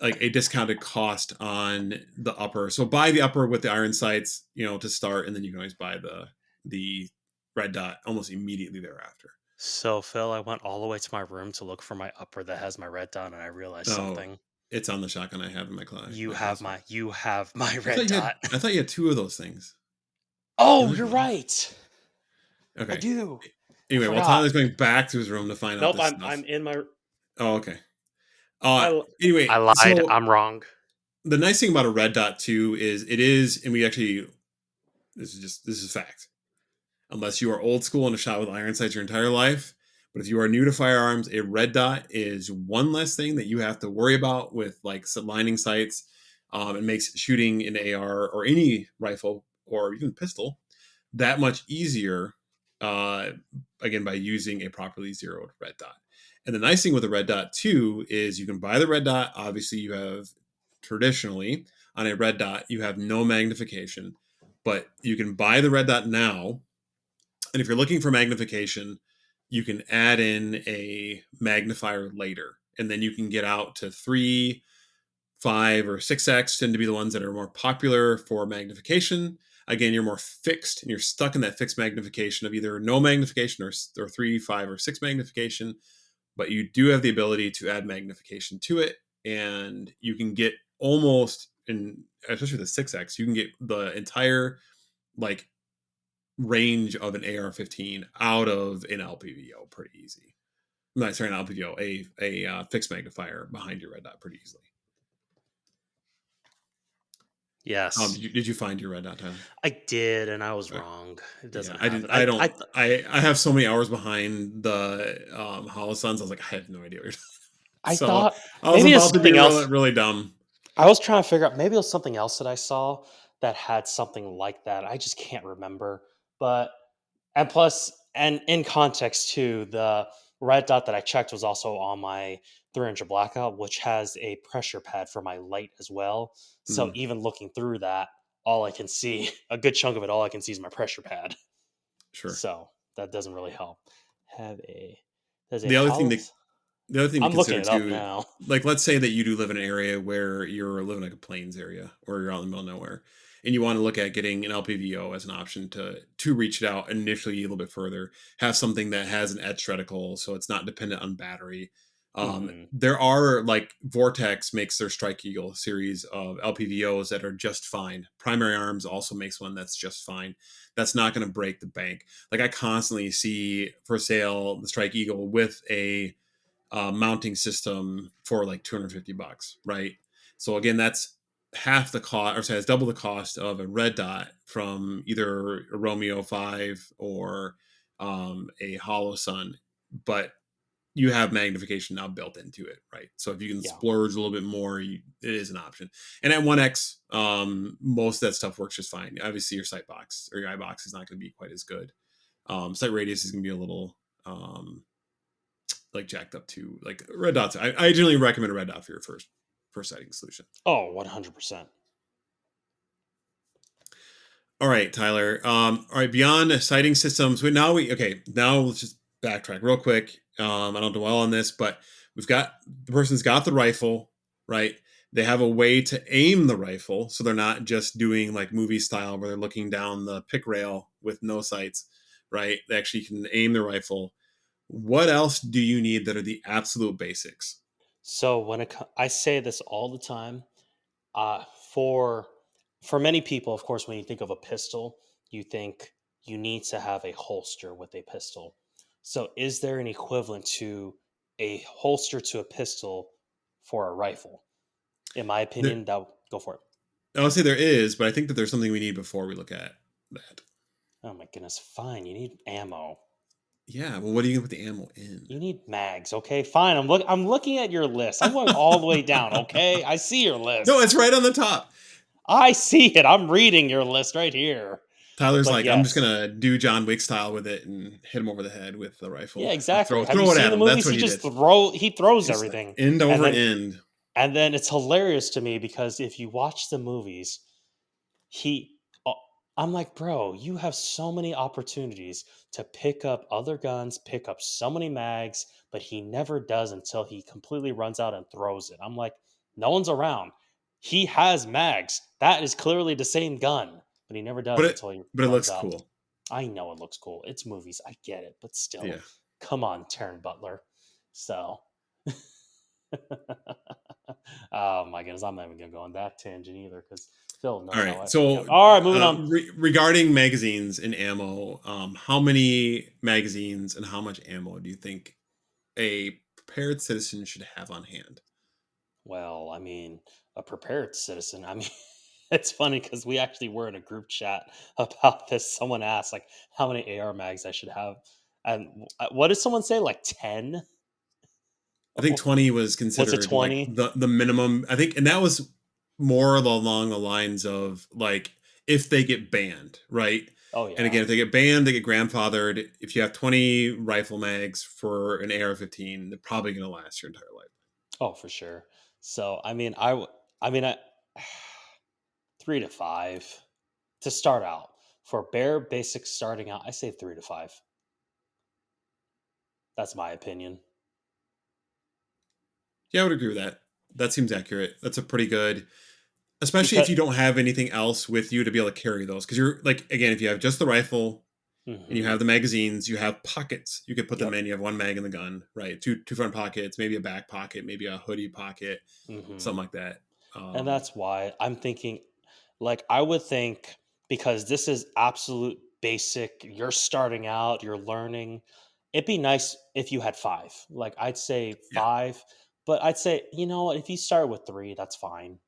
like a discounted cost on the upper. So buy the upper with the iron sights, to start, and then you can always buy the red dot almost immediately thereafter. So, Phil, I went all the way to my room to look for my upper that has my red dot, and I realized Oh, something. it's on the shotgun I have in my closet. You have my I red thought you had dot. I thought you had two of those things. Am Oh, I you're wrong? right. I Okay. do. I Anyway, while forgot. Tyler's going back to his room to find out Nope, this I'm stuff. in my. Oh, okay. I l- Anyway, I lied. so I'm wrong. the nice thing about a red dot too is it is, and we actually this is fact. Unless you are old school and have shot with iron sights your entire life. But if you are new to firearms, a red dot is one less thing that you have to worry about with like lining sights. It makes shooting an AR or any rifle or even pistol that much easier. Uh, Again, by using a properly zeroed red dot. And the nice thing with a red dot too is you can buy the red dot. Obviously, you have traditionally on a red dot you have no magnification, but you can buy the red dot now, and if you're looking for magnification, you can add in a magnifier later. And then you can get out to 3, 5, or 6x tend to be the ones that are more popular for magnification. Again, you're more fixed and you're stuck in that fixed magnification of either no magnification or 3, 5, or 6 magnification. But you do have the ability to add magnification to it. And you can get almost, in especially the 6x, you can get the entire like range of an AR-15 out of an LPVO pretty easy. I'm not sorry, an LPVO, a fixed magnifier behind your red dot pretty easily. Yes, Did you find your red dot, Tyler? I did, and I was Okay. wrong. It Yeah, doesn't I have did. it. I don't. I have so many hours behind the Holosons. I was like, I have no idea what you're talking. I So thought I was maybe it's about to be something really, else. really dumb. I was trying to figure out, maybe it was something else that I saw that had something like that. I just can't remember. But and plus, and in context too, the red dot that I checked was also on my 300 blackout, which has a pressure pad for my light as well. So Mm, even looking through that, all I can see, a good chunk of it, all I can see is my pressure pad. sure. So that doesn't really help. Have a Does a The other thing that house? the other thing to I'm looking consider it up too, now. like let's say that you do live in an area where you're living like a plains area or you're out in the middle of nowhere, and you want to look at getting an LPVO as an option to reach it out initially a little bit further, have something that has an edge reticle, so it's not dependent on battery. Hmm. There are like Vortex makes their Strike Eagle series of LPVOs that are just fine. Primary Arms also makes one that's just fine. That's not going to break the bank. Like I constantly see for sale the Strike Eagle with a mounting system for like $250, right? So again, that's half the cost, or sorry, it's double the cost of a red dot from either a Romeo 5 or a Hollow Sun, but you have magnification now built into it, right? So if you can Yeah. splurge a little bit more, it is an option. And at 1x, most of that stuff works just fine. Obviously, your sight box or your eye box is not going to be quite as good. Sight radius is going to be a little like jacked up too. Like red dots, I generally recommend a red dot for your first sighting solution. Oh, 100%. All right, Tyler. All right, beyond sighting systems, now let's just backtrack real quick. I don't dwell on this, but the person's got the rifle, right? They have a way to aim the rifle, so they're not just doing like movie style where they're looking down the pick rail with no sights, right? They actually can aim the rifle. What else do you need that are the absolute basics? So I say this all the time, uh, for for many people, of course, when you think of a pistol, you think you need to have a holster with a pistol. So, is there an equivalent to a holster to a pistol for a rifle? In my There, opinion, that go for it. I would say there is, but I think that there's something we need before we look at that. Oh my goodness, fine. You need ammo. Yeah, well, what are you gonna put the ammo in? You need mags. Okay, fine. I'm looking at your list. I'm going all the way down. Okay, I see your No, list. it's right on the top. I see it. I'm reading your list right here. Tyler's But like, I'm just yes, gonna do John Wick style with it and hit him over the head with the yeah, rifle. exactly. Have you Throw it seen at the him. That's movies? what he did. He throws Just like everything, end and over then end. it's hilarious to me because if you watch the movies, he, uh, I'm like, bro, you have so many opportunities to pick up other guns, pick up so many mags, but he never does until he completely runs out and throws it. I'm like, no one's around. He has mags. That is clearly the same gun, but he never But does it until he but it runs looks out. cool. I know it looks cool. It's movies. I get it, but still, Yeah. come on, Taryn Butler. So, oh my goodness, I'm not even gonna go on that tangent either because Phil All knows how right. I freak out. So All right, moving on. regarding magazines and ammo, how many magazines and how much ammo do you think a prepared citizen should have on hand? Well, I mean, a prepared citizen. I mean, it's funny because we actually were in a group chat about this. Someone asked, like, how many AR mags I should have. And what did someone say? Like 10? I think 20 was Was it considered like 20? the minimum. I think, and that was more along the lines of like if they get banned, right? Oh, And yeah. again, if they get banned, they get grandfathered. If you have 20 rifle mags for an AR-15, they're probably going to last your entire life. Oh, for sure. So, I mean, 3 to 5 to start out. For bare basic starting out, I say 3 to 5. That's my opinion. Yeah, I would agree with that. That seems accurate. That's a pretty good, especially if Because, you don't have anything else with you to be able to carry those. Because you're like, again, if you have just the rifle and you hmm have the magazines, you have pockets. You could put them yep. in. You have one mag in the gun, right? Two front pockets, maybe a back pocket, maybe a hoodie pocket, hmm something like that. And that's why I'm thinking, like, I would think because this is absolute basic, you're starting out, you're learning. It'd be nice if you had 5. Like, I'd say Yeah, 5, but I'd say, you know what, if you start with 3, that's fine.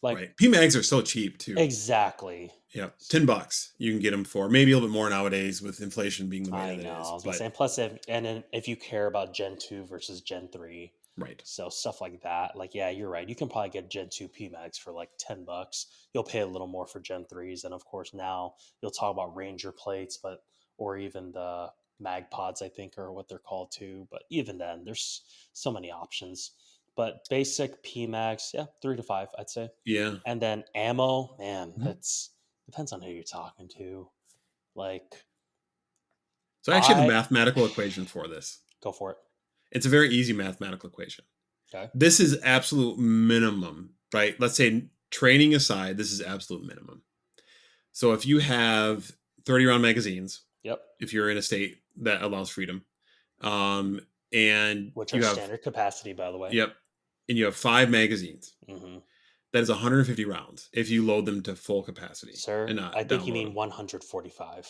Like, right. P mags are so cheap too. exactly. Yeah, $10 you can get them for maybe a little bit more nowadays with inflation being the way I that it know. I is. was gonna But say, and plus, if you care about Gen 2 versus Gen 3, right, so stuff like that, like yeah, you're right. You can probably get Gen 2 PMags for like $10. You'll pay a little more for Gen 3s, and of course now you'll talk about Ranger plates, but or even the Mag Pods, I think, are what they're called too. But even then, there's so many options. But basic PMags, yeah, 3 to 5, I'd say. yeah. And then ammo, man, Mhm. that's depends on who you're talking to. Like So I actually have a I mathematical equation for this. go for it. It's a very easy mathematical equation. Okay. This is absolute minimum, right? Let's say training aside, this is absolute minimum. So if you have 30 round magazines, Yep. if you're in a state that allows freedom, um, and which are you have standard capacity, by the way. yep, and you have 5 magazines. Hmm. That is 150 rounds if you load them to full capacity and Sir, I not think you download mean them. 145.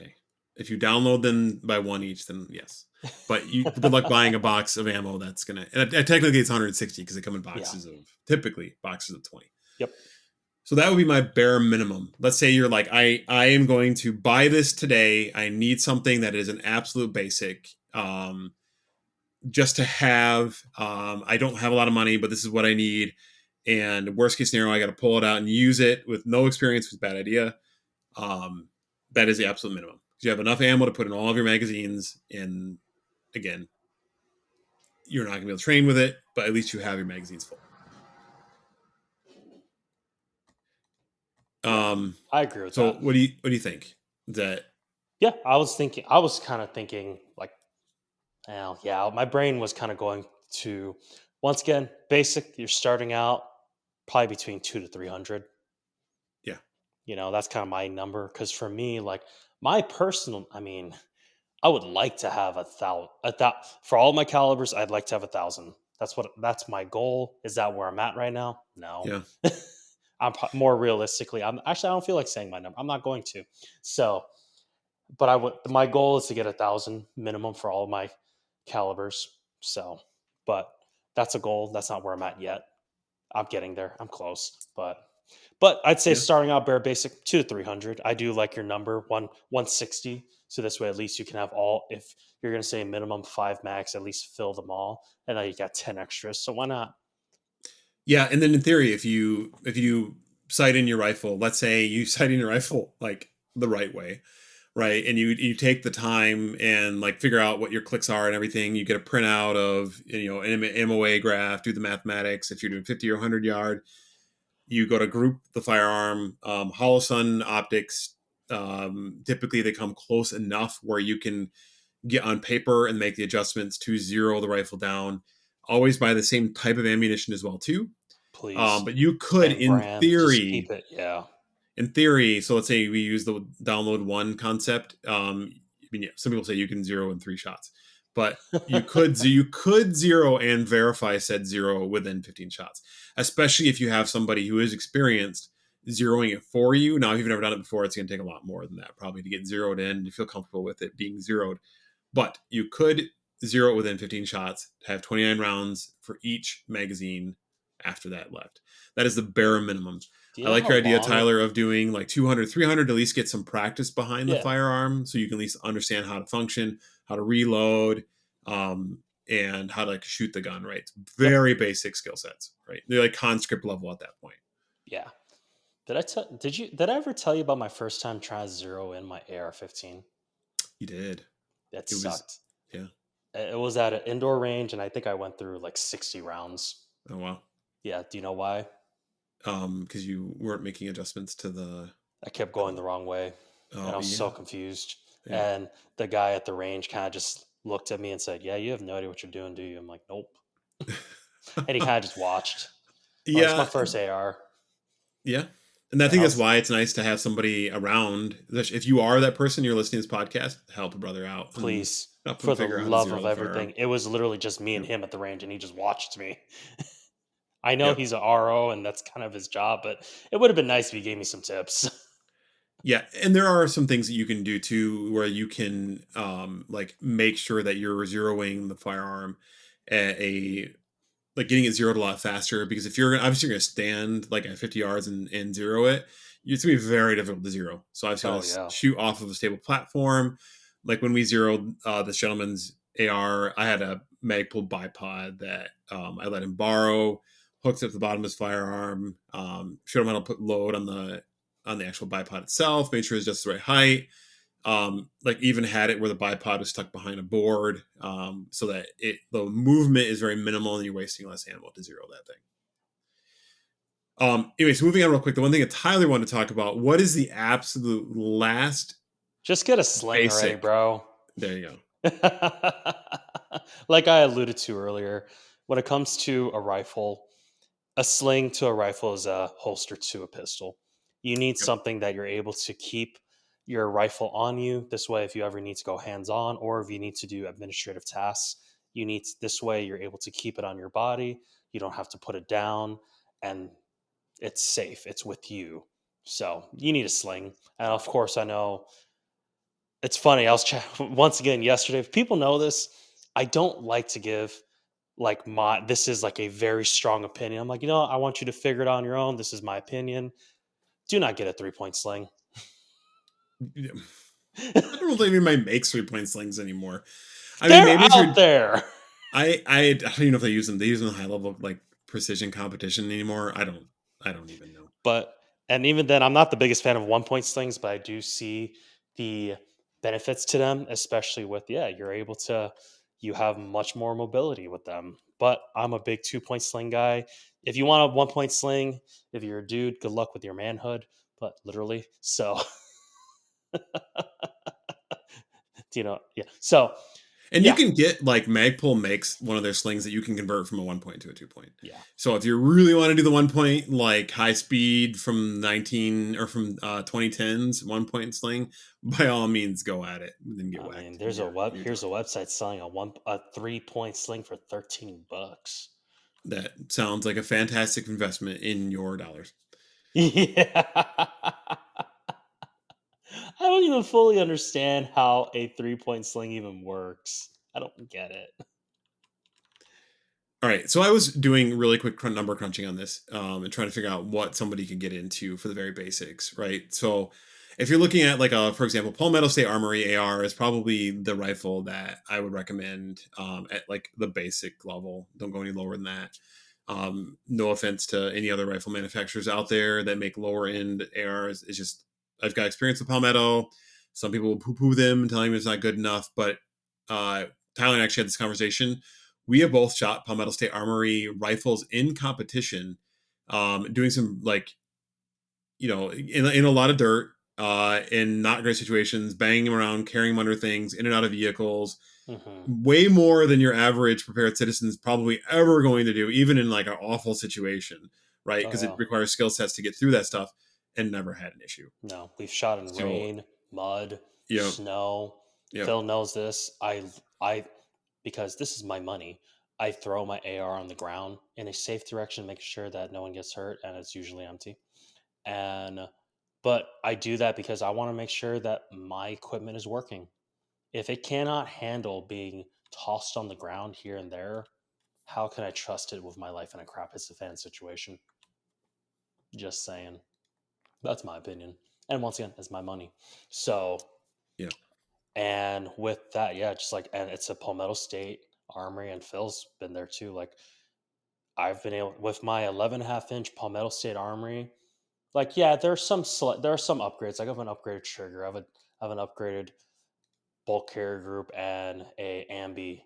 Okay. If you download them by one each, then yes. But good luck buying a box of ammo that's gonna. And technically, it's 160 because they come in Yeah. boxes of typically boxes of 20. Yep. So that would be my bare minimum. Let's say you're like, I am going to buy this today. I need something that is an absolute basic, just to have. I don't have a lot of money, but this is what I need. And worst case scenario, I got to pull it out and use it with no experience. Was a bad idea. Um, that is the absolute minimum. You have enough ammo to put in all of your magazines, and again, you're not going to be able to train with it, but at least you have your magazines full. Yeah. Um, I agree with so that. what do you think? That Yeah. I was kind of thinking, like, well, yeah, my brain was kind of going to, once again, basic, you're starting out probably between two to 300. yeah, That's kind of my number. Cause for me, like, my personal, I mean, I would like to have for all my calibers. I'd like to have 1,000. That's my goal. Is that where I'm at right now? No. yeah, More realistically, I don't feel like saying my number. I'm not going to. So, but I would. My goal is to get 1,000 minimum for all of my calibers. So, but that's a goal. That's not where I'm at yet. I'm getting there. I'm close, but I'd say yeah. starting out bare basic 2 to 300. I do like your number 160. So this way, at least you can have all. If you're gonna say minimum 5 max, at least fill them all, and then you got 10 extras. So why not? Yeah, and then in theory, if you sight in your rifle, let's say you sight in your rifle like the right way, right, and you take the time and like figure out what your clicks are and everything, you get a printout of an MOA graph, do the mathematics. If you're doing 50 or 100 yard, you go to group the firearm. Hollow Sun optics, typically they come close enough where you can get on paper and make the adjustments to zero the rifle down. Always buy the same type of ammunition as well too. Please. But you could, Same brand. Just keep it. Yeah. so let's say we use the download one concept. I mean, yeah, some people say you can zero in 3 shots, but you could zero and verify said zero within 15 shots, especially if you have somebody who is experienced zeroing it for you. Now, if you've never done it before, it's going to take a lot more than that probably to get zeroed in to feel comfortable with it being zeroed. But you could zero it within 15 shots, have 29 rounds for each magazine after that left. That is the bare minimum. Do you I know like how your idea, long? Tyler, of doing like 200, 300 to at least get some practice behind the Yeah. firearm so you can at least understand how to function, how to reload, and how to like shoot the gun, right? It's Yep. very basic skill sets, right? They're like conscript level at that point. Yeah. Did I ever tell you about my first time trying to zero in my AR-15? You did. That It was, sucked. yeah. It was at an indoor range, and I think I went through like 60 rounds. Oh, wow. Yeah. Do you know why? Because you weren't making adjustments to the, I kept going the wrong way, and oh, I was so yeah. confused. Yeah. And the guy at the range kind of just looked at me and said, "Yeah, you have no idea what you're doing, do you?" I'm like, "Nope." And he kind of just watched. Oh, it's my Yeah, first AR. yeah. And I And think I that's was, why it's nice to have somebody around. If you are that person, you're listening to this podcast, help a brother out and please, help him for the figure out how to love zero of the firearm. everything, it was literally just me and Yep. him at the range, and he just watched me. I know Yep. he's a RO, and that's kind of his job, but it would have been nice if he gave me some tips. Yeah, and there are some things that you can do too, where you can like make sure that you're zeroing the firearm at a like getting it zeroed a lot faster. Because if obviously you're going to stand like at 50 yards and zero it, it's going to be very difficult to zero. So I was going Oh to yeah, shoot off of a stable platform. Like when we zeroed this gentleman's AR, I had a Magpul bipod that I let him borrow, hooked it up the bottom of his firearm, showed him how to put load on the actual bipod itself, made sure it's just the right height. Like even had it where the bipod was stuck behind a board, so that the movement is very minimal and you're wasting less ammo to zero that thing. Anyways, moving on real quick. The one thing that Tyler wanted to talk about: what is the absolute last just get a sling already, basic? bro. There you go. Like I alluded to earlier, when it comes to a rifle, a sling to a rifle is a holster to a pistol. You need Yep. something that you're able to keep your rifle on you. This way, if you ever need to go hands on or if you need to do administrative tasks, this way you're able to keep it on your body. You don't have to put it down, and it's safe. It's with you. So you need a sling. And of course, I know it's funny. I was once again yesterday. If people know this, I don't like to give like this is like a very strong opinion. I'm like, I want you to figure it out on your own. This is my opinion. Do not get a 3-point sling. Yeah. I don't know if they even make 3-point slings anymore. I mean, They're maybe if out you're, there. I don't even know if they use them. They use them in high level like precision competition anymore. I don't even know. But and even then, I'm not the biggest fan of 1-point slings, but I do see the benefits to them, especially with you have much more mobility with them. But I'm a big 2-point sling guy. If you want a 1-point sling, if you're a dude, good luck with your manhood. But literally, so yeah. So And you yeah, can get like Magpul makes one of their slings that you can convert from a 1-point to a 2-point. yeah. So if you really want to do the 1-point, like high speed from 19 or from 2010s 1-point sling, by all means go at it and then get I mean, whacked in your here's jaw. a website selling a 3-point sling for $13. That sounds like a fantastic investment in your dollars. Yeah. I don't even fully understand how a 3-point sling even works. I don't get it. All right, so I was doing really quick number crunching on this and trying to figure out what somebody could get into for the very basics, right? So, if you're looking at like for example, Palmetto State Armory AR is probably the rifle that I would recommend at like the basic level. Don't go any lower than that. No offense to any other rifle manufacturers out there that make lower end ARs. It's just I've got experience with Palmetto. Some people will poo poo them, telling me it's not good enough, but Tyler and I actually had this conversation. We have both shot Palmetto State Armory rifles in competition, doing some like in a lot of dirt, in not great situations, banging them around, carrying them under things, in and out of vehicles, Hmm. way more than your average prepared citizen is probably ever going to do, even in like an awful situation, right? Oh Because it yeah. requires skill sets to get through that stuff, and never had an issue. No, we've shot in So, rain, mud, yep, snow. yep, Phil knows this. I because this is my money. I throw my AR on the ground in a safe direction, making sure that no one gets hurt, and it's usually empty. And but I do that because I want to make sure that my equipment is working. If it cannot handle being tossed on the ground here and there, how can I trust it with my life in a crap hits the fan situation? Just saying. That's my opinion. And once again, it's my money. So, yeah. and with that, yeah, just like, and it's a Palmetto State Armory, and Phil's been there too. Like, I've been able, with my 11.5-inch Palmetto State Armory, like, yeah, there are some upgrades. Like, I have an upgraded trigger, I have an upgraded bulk carrier group, and a ambi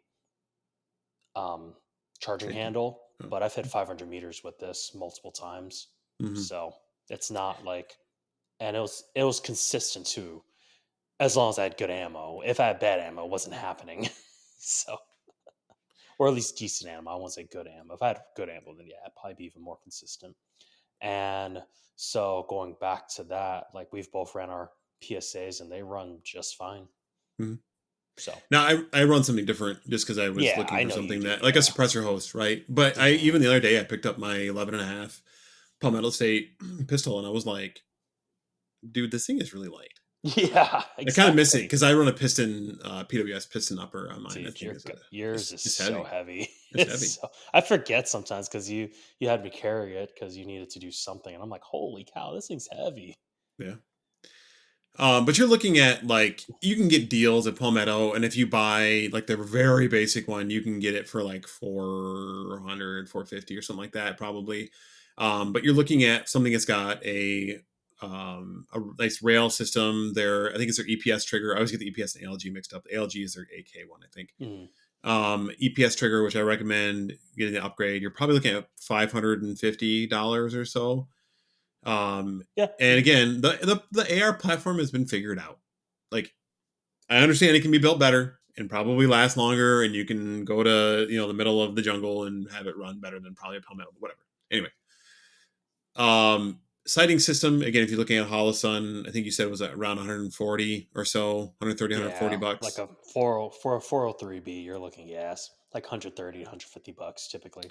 um, charging Thank you. handle, Oh. but I've hit 500 meters with this multiple times. Mm-hmm. So it's not like, and it was consistent too, as long as I had good ammo. If I had bad ammo, it wasn't happening. So, or at least decent ammo. I won't say good ammo. If I had good ammo, then yeah, it'd probably be even more consistent. And so going back to that, like we've both ran our PSAs and they run just fine. Mm-hmm. So Now I run something different just because I was yeah, looking I for know you something do. that like a Yeah. suppressor host, right? But I Hmm. even the other day I picked up my 11 and a half Palmetto State pistol and I was like, dude, this thing is really light. Yeah, I kind of miss it exactly. because I run a piston PWS piston upper on mine. That Dude, thing is yours is it's so heavy. heavy. It's heavy. I forget sometimes because you had me carry it because you needed to do something, and I'm like, holy cow, this thing's heavy. Yeah. But you're looking at like you can get deals at Palmetto, and if you buy like the very basic one, you can get it for like 400, 450 or something like that, probably. But you're looking at something that's got a nice rail system. I think it's their EPS trigger. I always get the EPS and ALG mixed up. The ALG is their AK one, I think. Mm. EPS trigger, which I recommend getting the upgrade. You're probably looking at $550 or so. Um, Yeah. and again, the AR platform has been figured out. Like I understand it can be built better and probably last longer, and you can go to the middle of the jungle and have it run better than probably a Palmetto, whatever. Anyway, Sighting system, again, if you're looking at Holosun, I think you said it was around 140 or so, 130, 140 Yeah, like bucks. a 40 for a 403B, you're looking, yes, like 130 to $150 typically.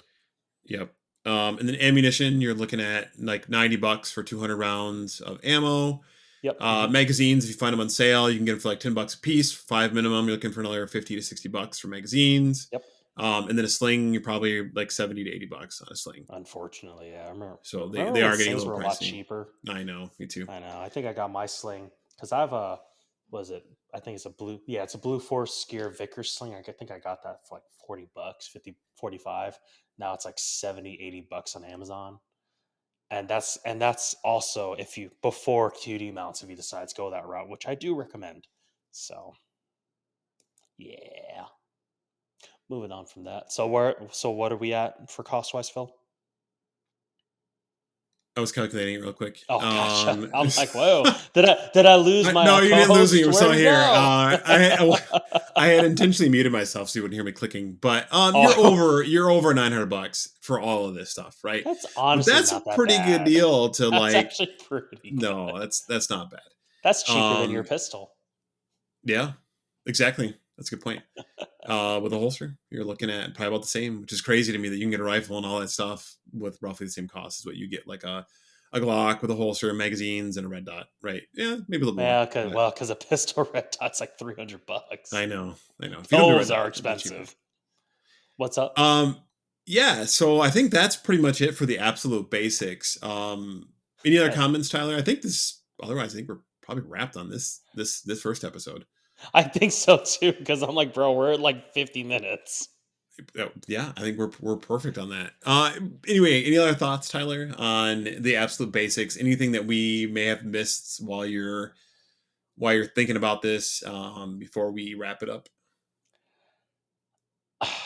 Yep. And then ammunition, you're looking at like 90 bucks for 200 rounds of ammo. Yep. Hmm. Magazines, if you find them on sale, you can get them for like 10 bucks a piece, 5 minimum. You're looking for another 50 to 60 bucks for magazines. Yep. And then a sling, you're probably like 70 to 80 bucks on a sling. Unfortunately, yeah. I remember. So Remember they when are getting a slings little were a lot pricey. cheaper? I know, me too. I know. I think I got my sling because I have a, was it? I think it's a blue. Yeah, it's a Blue Force Skier Vickers sling. I think I got that for like $40, 50, 45. Now it's like 70, $80 on Amazon. And that's also if you before QD mounts if you decide to go that route, which I do recommend. So yeah. Moving on from that. So what are we at for cost wise, Phil? I was calculating it real quick. Oh, gotcha. I'm like, whoa, did I lose my No, you didn't lose me. co-host? Where'd So he here, go? I had intentionally muted myself so you wouldn't hear me clicking. But Oh, you're over 900 bucks for all of this stuff, right? that's But honestly that's a not that pretty good bad. deal to That's like. actually pretty No, good. that's not bad. That's cheaper than your Um, pistol. yeah, exactly. That's a good point. With a holster, you're looking at probably about the same, which is crazy to me that you can get a rifle and all that stuff with roughly the same cost as what you get, like a Glock with a holster, magazines, and a red dot, right? Yeah, maybe a little more, Yeah, because but because a pistol red dot's like $300. I know, I know. If you don't do red Those dot, are it'll be cheaper. expensive. What's up? Um, yeah. So I think that's pretty much it for the absolute basics. Any other Okay. comments, Tyler? I think this. Otherwise, I think we're probably wrapped on this first episode. I think so too, because I'm like, bro, we're at like 50 minutes. Yeah, I think we're perfect on that. Anyway, any other thoughts, Tyler, on the absolute basics? Anything that we may have missed while you're thinking about this before we wrap it up?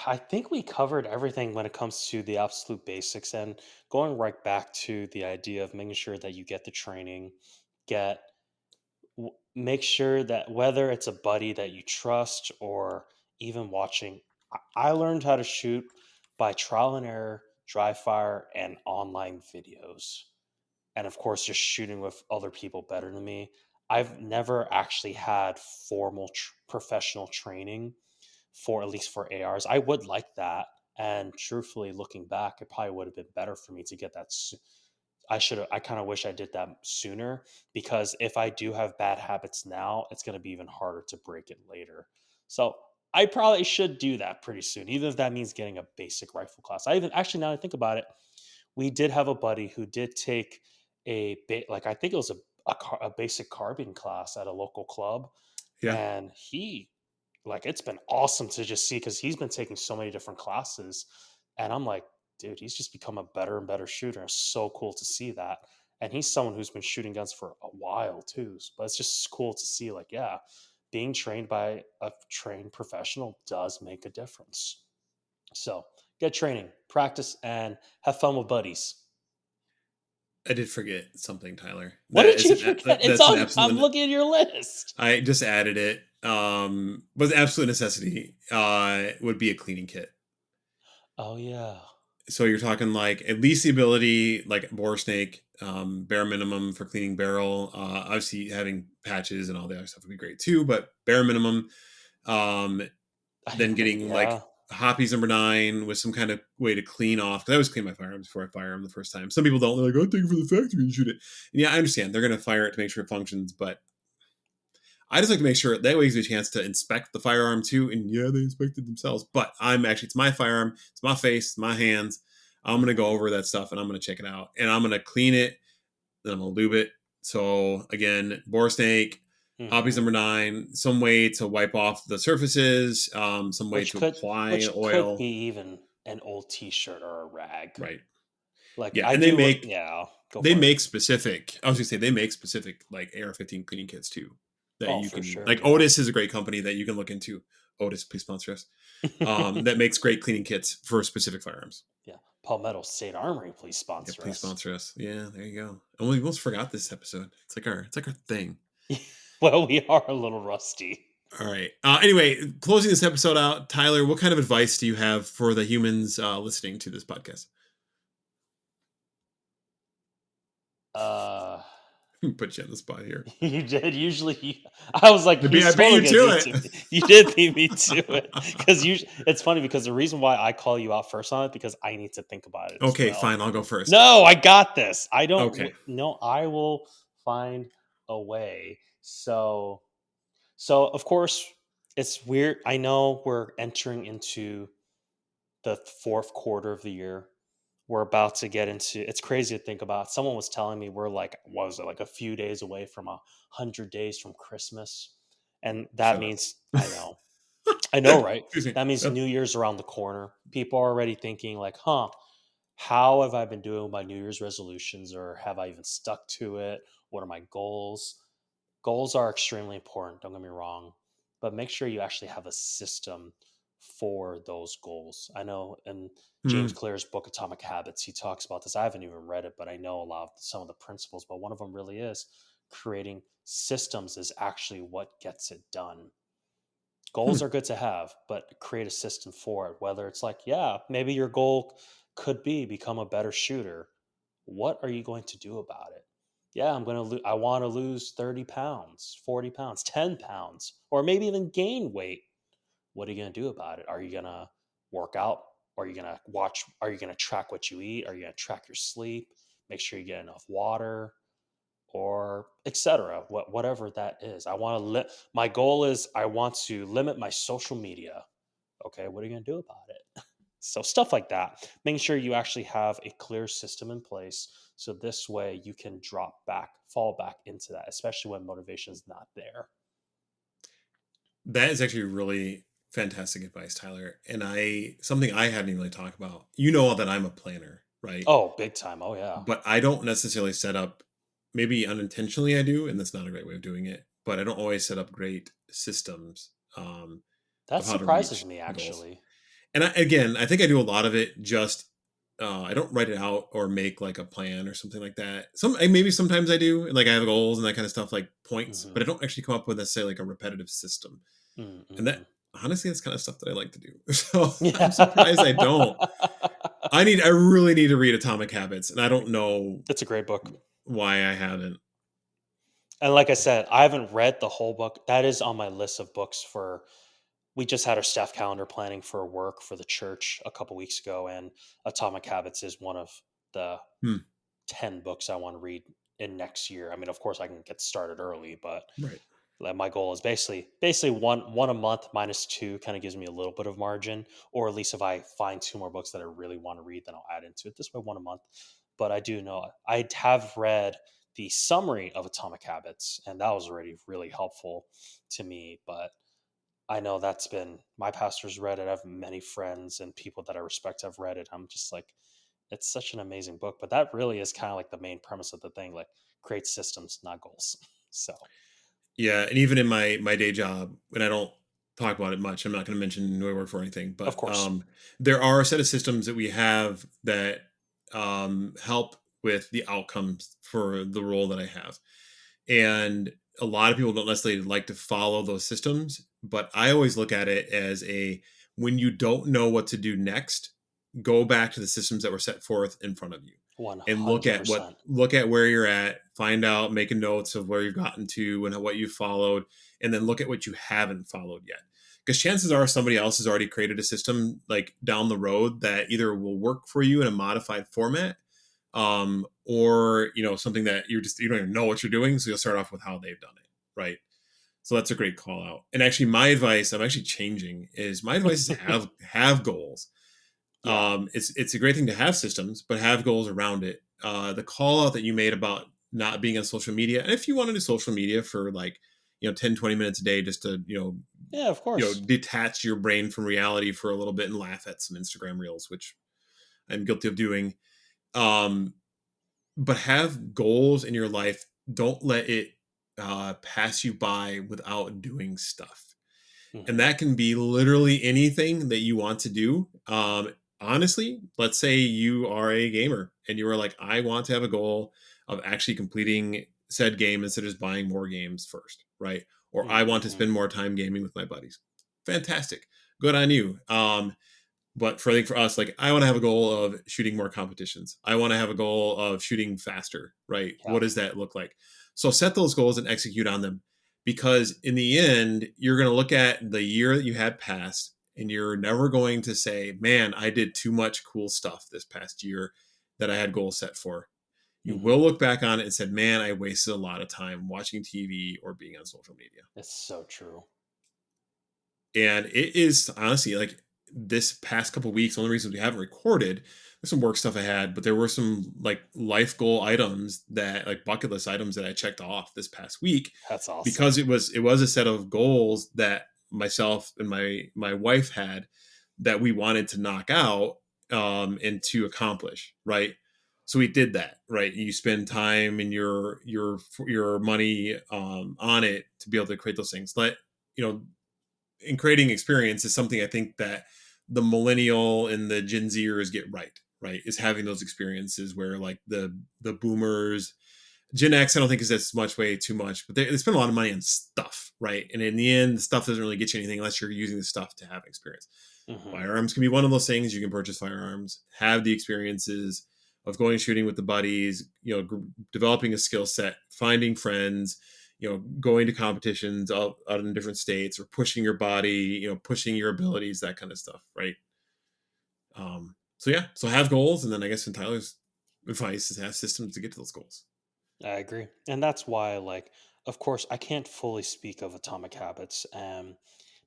I think we covered everything when it comes to the absolute basics and going right back to the idea of making sure that you get the training, get make sure that whether it's a buddy that you trust or even watching I learned how to shoot by trial and error, dry fire and online videos. And of course just shooting with other people better than me. I've never actually had formal professional training for at least for ARs. I would like that. And truthfully, looking back, it probably would have been better for me to get that. I should have. I kind of wish I did that sooner because if I do have bad habits now, it's going to be even harder to break it later. So I probably should do that pretty soon, even if that means getting a basic rifle class. I even actually now that I think about it, we did have a buddy who did take like I think it was a basic carbine class at a local club, Yeah, and he like it's been awesome to just see because he's been taking so many different classes and I'm like dude he's just become a better and better shooter. It's so cool to see that, and he's someone who's been shooting guns for a while too, but it's just cool to see like yeah, being trained by a trained professional does make a difference. So get training, practice, and have fun with buddies. I did forget something, Tyler. What did you forget? It's That's an on. I'm absolute. looking at your list. I just added it. But the absolute necessity would be a cleaning kit. Oh yeah. So you're talking like at least the ability, like bore snake, bare minimum for cleaning barrel. Obviously, having patches and all the other stuff would be great too, but bare minimum. Um, then getting like Yeah. Hoppies number 9 with some kind of way to clean off. Because I always clean my firearms before I fire them the first time. Some people don't. They're like, "I'll take it for the factory and shoot it." And yeah, I understand they're going to fire it to make sure it functions, but I just like to make sure that way gives you a chance to inspect the firearm too. And yeah, they inspected themselves, but it's my firearm, it's my face, it's my hands. I'm gonna go Mhm. over that stuff and I'm gonna check it out and I'm gonna clean it. Then I'm gonna lube it. So again, bore snake, Hobbies Mhm. number 9, some way to wipe off the surfaces, some way Which to could apply which could be oil. even an old T-shirt or a rag. Right. Like Yeah, I and do. Yeah, go they for it. make specific. I was gonna say they make specific like AR-15 cleaning kits too that Oh, you for can sure. like. Yeah. Otis is a great company that you can look into. Otis, please sponsor us. That makes great cleaning kits for specific firearms. Yeah. Palmetto State Armory, please Yeah, sponsor please us. sponsor us. Yeah, there you go. And we almost forgot this episode. It's like our thing. Well, we are a little rusty. All right. Anyway, closing this episode out, Tyler, what kind of advice do you have for the humans listening to this podcast? Uh, Put you on the spot here. you did. Usually, I was like, I he's beat totally you gonna do to it it. to me. You did beat me to it because it's funny because the reason why I call you out first on it because I need to think about it as Okay, well. fine. I'll go first. No, I got this. I don't. Okay. No, I will find a way. So of course, it's weird. I know we're entering into the fourth quarter of the year. We're about to get into. It's crazy to think about. Someone was telling me we're like, what was it, like a few days away from 100 days from Christmas, and that Shut up. means I know, right? Excuse me. That means Yep. New Year's around the corner. People are already thinking like, huh, how have I been doing with my New Year's resolutions, or have I even stuck to it? What are my goals? Goals are extremely important, don't get me wrong, but make sure you actually have a system for those goals. I know in James Mhm. Clear's book Atomic Habits, he talks about this. I haven't even read it, but I know a lot of some of the principles, but one of them really is creating systems is actually what gets it done. Goals Hmm. are good to have, but create a system for it. Whether it's like, yeah, maybe your goal could be become a better shooter. What are you going to do about it? Yeah, I want to lose 30 pounds, 40 pounds, 10 pounds, or maybe even gain weight. What are you going to do about it? Are you going to work out? Are you going to watch? Are you going to track what you eat? Are you going to track your sleep? Make sure you get enough water or etc. Whatever that is. My goal is I want to limit my social media. Okay, what are you going to do about it? So stuff like that. Making sure you actually have a clear system in place so this way you can fall back into that, especially when motivation is not there. That is actually really fantastic advice, Tyler. And something I hadn't even really talked about. You know that I'm a planner, right? Oh, big time. Oh yeah. But I don't necessarily set up, maybe unintentionally I do, and that's not a great way of doing it, but I don't always set up great systems That of how to surprises reach me goals. actually. And again, I think I do a lot of it just, I don't write it out or make like a plan or something like that. Maybe sometimes I do, and like I have goals and that kind of stuff, like points, but I Hmm. don't actually come up with necessarily like a repetitive system. And that, Mm-mm. honestly, that's kind of stuff that I like to do. So I'm surprised I Yeah. don't. I really need to read Atomic Habits, and I don't know It's a great book. why I haven't. And like I said, I haven't read the whole book. That is on my list of books for we just had our staff calendar planning for work for the church a couple weeks ago, and Atomic Habits is one of the Hmm, 10 books I want to read in next year. I mean, of course I can get started early, but right. like, my goal is basically one a month minus two kind of gives me a little bit of margin, or at least if I find two more books that I really want to read, then I'll add into it. This way, one a month. But I do know I have read the summary of Atomic Habits, and that was already really helpful to me. But I know that's been my pastor's read it. I have many friends and people that I respect have read it. I'm just like, it's such an amazing book. But that really is kind of like the main premise of the thing, like create systems, not goals. So Yeah, and even in my day job, when I don't talk about it much, I'm not going to mention who I work for or anything, of but course. there are a set of systems that we have that help with the outcomes for the role that I have. And a lot of people don't necessarily like to follow those systems, but I always look at it as when you don't know what to do next, go back to the systems that were set forth in front of you and 100%. look at where you're at, find out, make notes of where you've gotten to and what you followed, and then look at what you haven't followed yet. Because chances are somebody else has already created a system like down the road that either will work for you in a modified format, or something that you don't even know what you're doing, so you'll start off with how they've done it, right? So that's a great call out. And actually, my advice, I'm actually changing, is my advice is have goals. Yeah. It's a great thing to have systems, but have goals around it. The call out that you made about not being on social media, and if you want to do social media for like 10-20 minutes a day, just to Yeah, of course. detach your brain from reality for a little bit and laugh at some Instagram reels, which I'm guilty of doing. um but have goals in your life. Don't let it pass you by without doing stuff. And Mhm. that can be literally anything that you want to do. Honestly, let's say you are a gamer and you are like, I want to have a goal of actually completing said game instead of just buying more games first, right? Or I want to Mhm. spend more time gaming with my buddies. Fantastic. Good on you. But for I think for us, like I want to have a goal of shooting more competitions. I want to have a goal of shooting faster, right? Yeah, What does that look like? So set those goals and execute on them, because in the end, you're going to look at the year that you had passed, and you're never going to say, "Man, I did too much cool stuff this past year that I had goals set for." You hmm will look back on it and said, "Man, I wasted a lot of time watching TV or being on social media." it's so true. And it is honestly like this past couple weeks, the only reason we haven't recorded, there's some work stuff I had, but there were some like life goal items that like bucket list items that I checked off this past week, That's awesome. because it was a set of goals that myself and my wife had that we wanted to knock out, and to accomplish, right? So we did that, right? You spend time and your money on it to be able to create those things. Let you know in creating experience is something I think that the millennial and the Gen Zers get right. Right, is having those experiences where like the boomers, Gen X, I don't think is as much way too much, but they spend a lot of money on stuff, right? And in the end, the stuff doesn't really get you anything unless you're using the stuff to have experience. hmm Firearms can be one of those things. You can purchase firearms, have the experiences of going shooting with the buddies, developing a skill set, finding friends, going to competitions out in different states, or pushing your body, pushing your abilities, that kind of stuff, right? So yeah, so have goals, and then I guess in Tyler's advice is have systems to get to those goals. I agree. And that's why, like, of course, I can't fully speak of Atomic Habits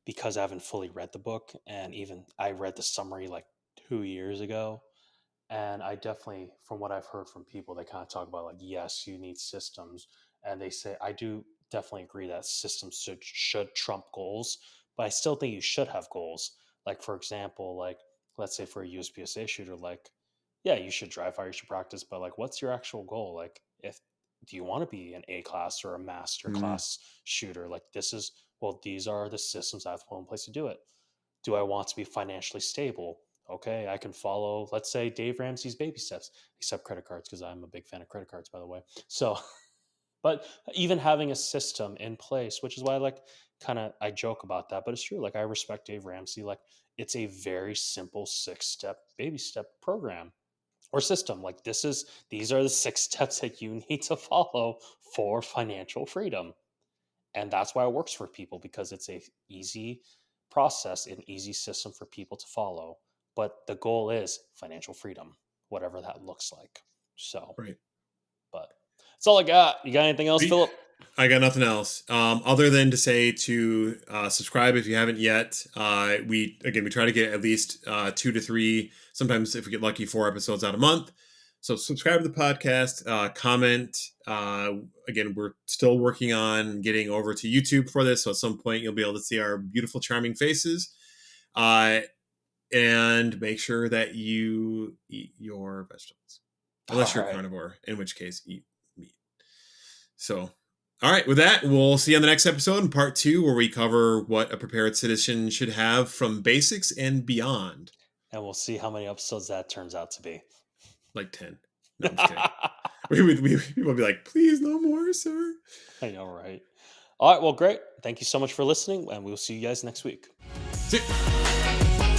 because I haven't fully read the book. And even I read the summary like 2 years ago. And I definitely, from what I've heard from people, they kind of talk about like, yes, you need systems, and they say I do definitely agree that systems should trump goals, but I still think you should have goals. Like for example, like let's say for a USPSA shooter, like yeah, you should dry fire, you should practice, but like, what's your actual goal? Like, if do you want to be an A class or a master Mm, class shooter? Like, this is well, these are the systems I have to put in place to do it. Do I want to be financially stable? Okay, I can follow, let's say, Dave Ramsey's baby steps, except credit cards, because I'm a big fan of credit cards, by the way. So, but even having a system in place, which is why I like kind of I joke about that, but it's true. Like I respect Dave Ramsey. Like it's a very simple 6 step baby step program or system. Like these are the 6 steps that you need to follow for financial freedom, and that's why it works for people because it's a easy process, an easy system for people to follow. But the goal is financial freedom, whatever that looks like. So, right. but that's all I got. You got anything else, Philip? I got nothing else, other than to say to subscribe if you haven't yet. We try to get at least 2 to 3, sometimes if we get lucky, 4 episodes out a month. So subscribe to the podcast, comment. Again, we're still working on getting over to YouTube for this, so at some point you'll be able to see our beautiful, charming faces. Uh, and make sure that you eat your vegetables, All unless you're a right. carnivore, in which case eat meat. So, all right, with that, we'll see you on the next episode in part 2, where we cover what a prepared citizen should have from basics and beyond. And we'll see how many episodes that turns out to be. Like 10. No, I'm just kidding. People would be like, please, no more, sir. I know, right? All right. Well, great. Thank you so much for listening, and we'll see you guys next week. See ya.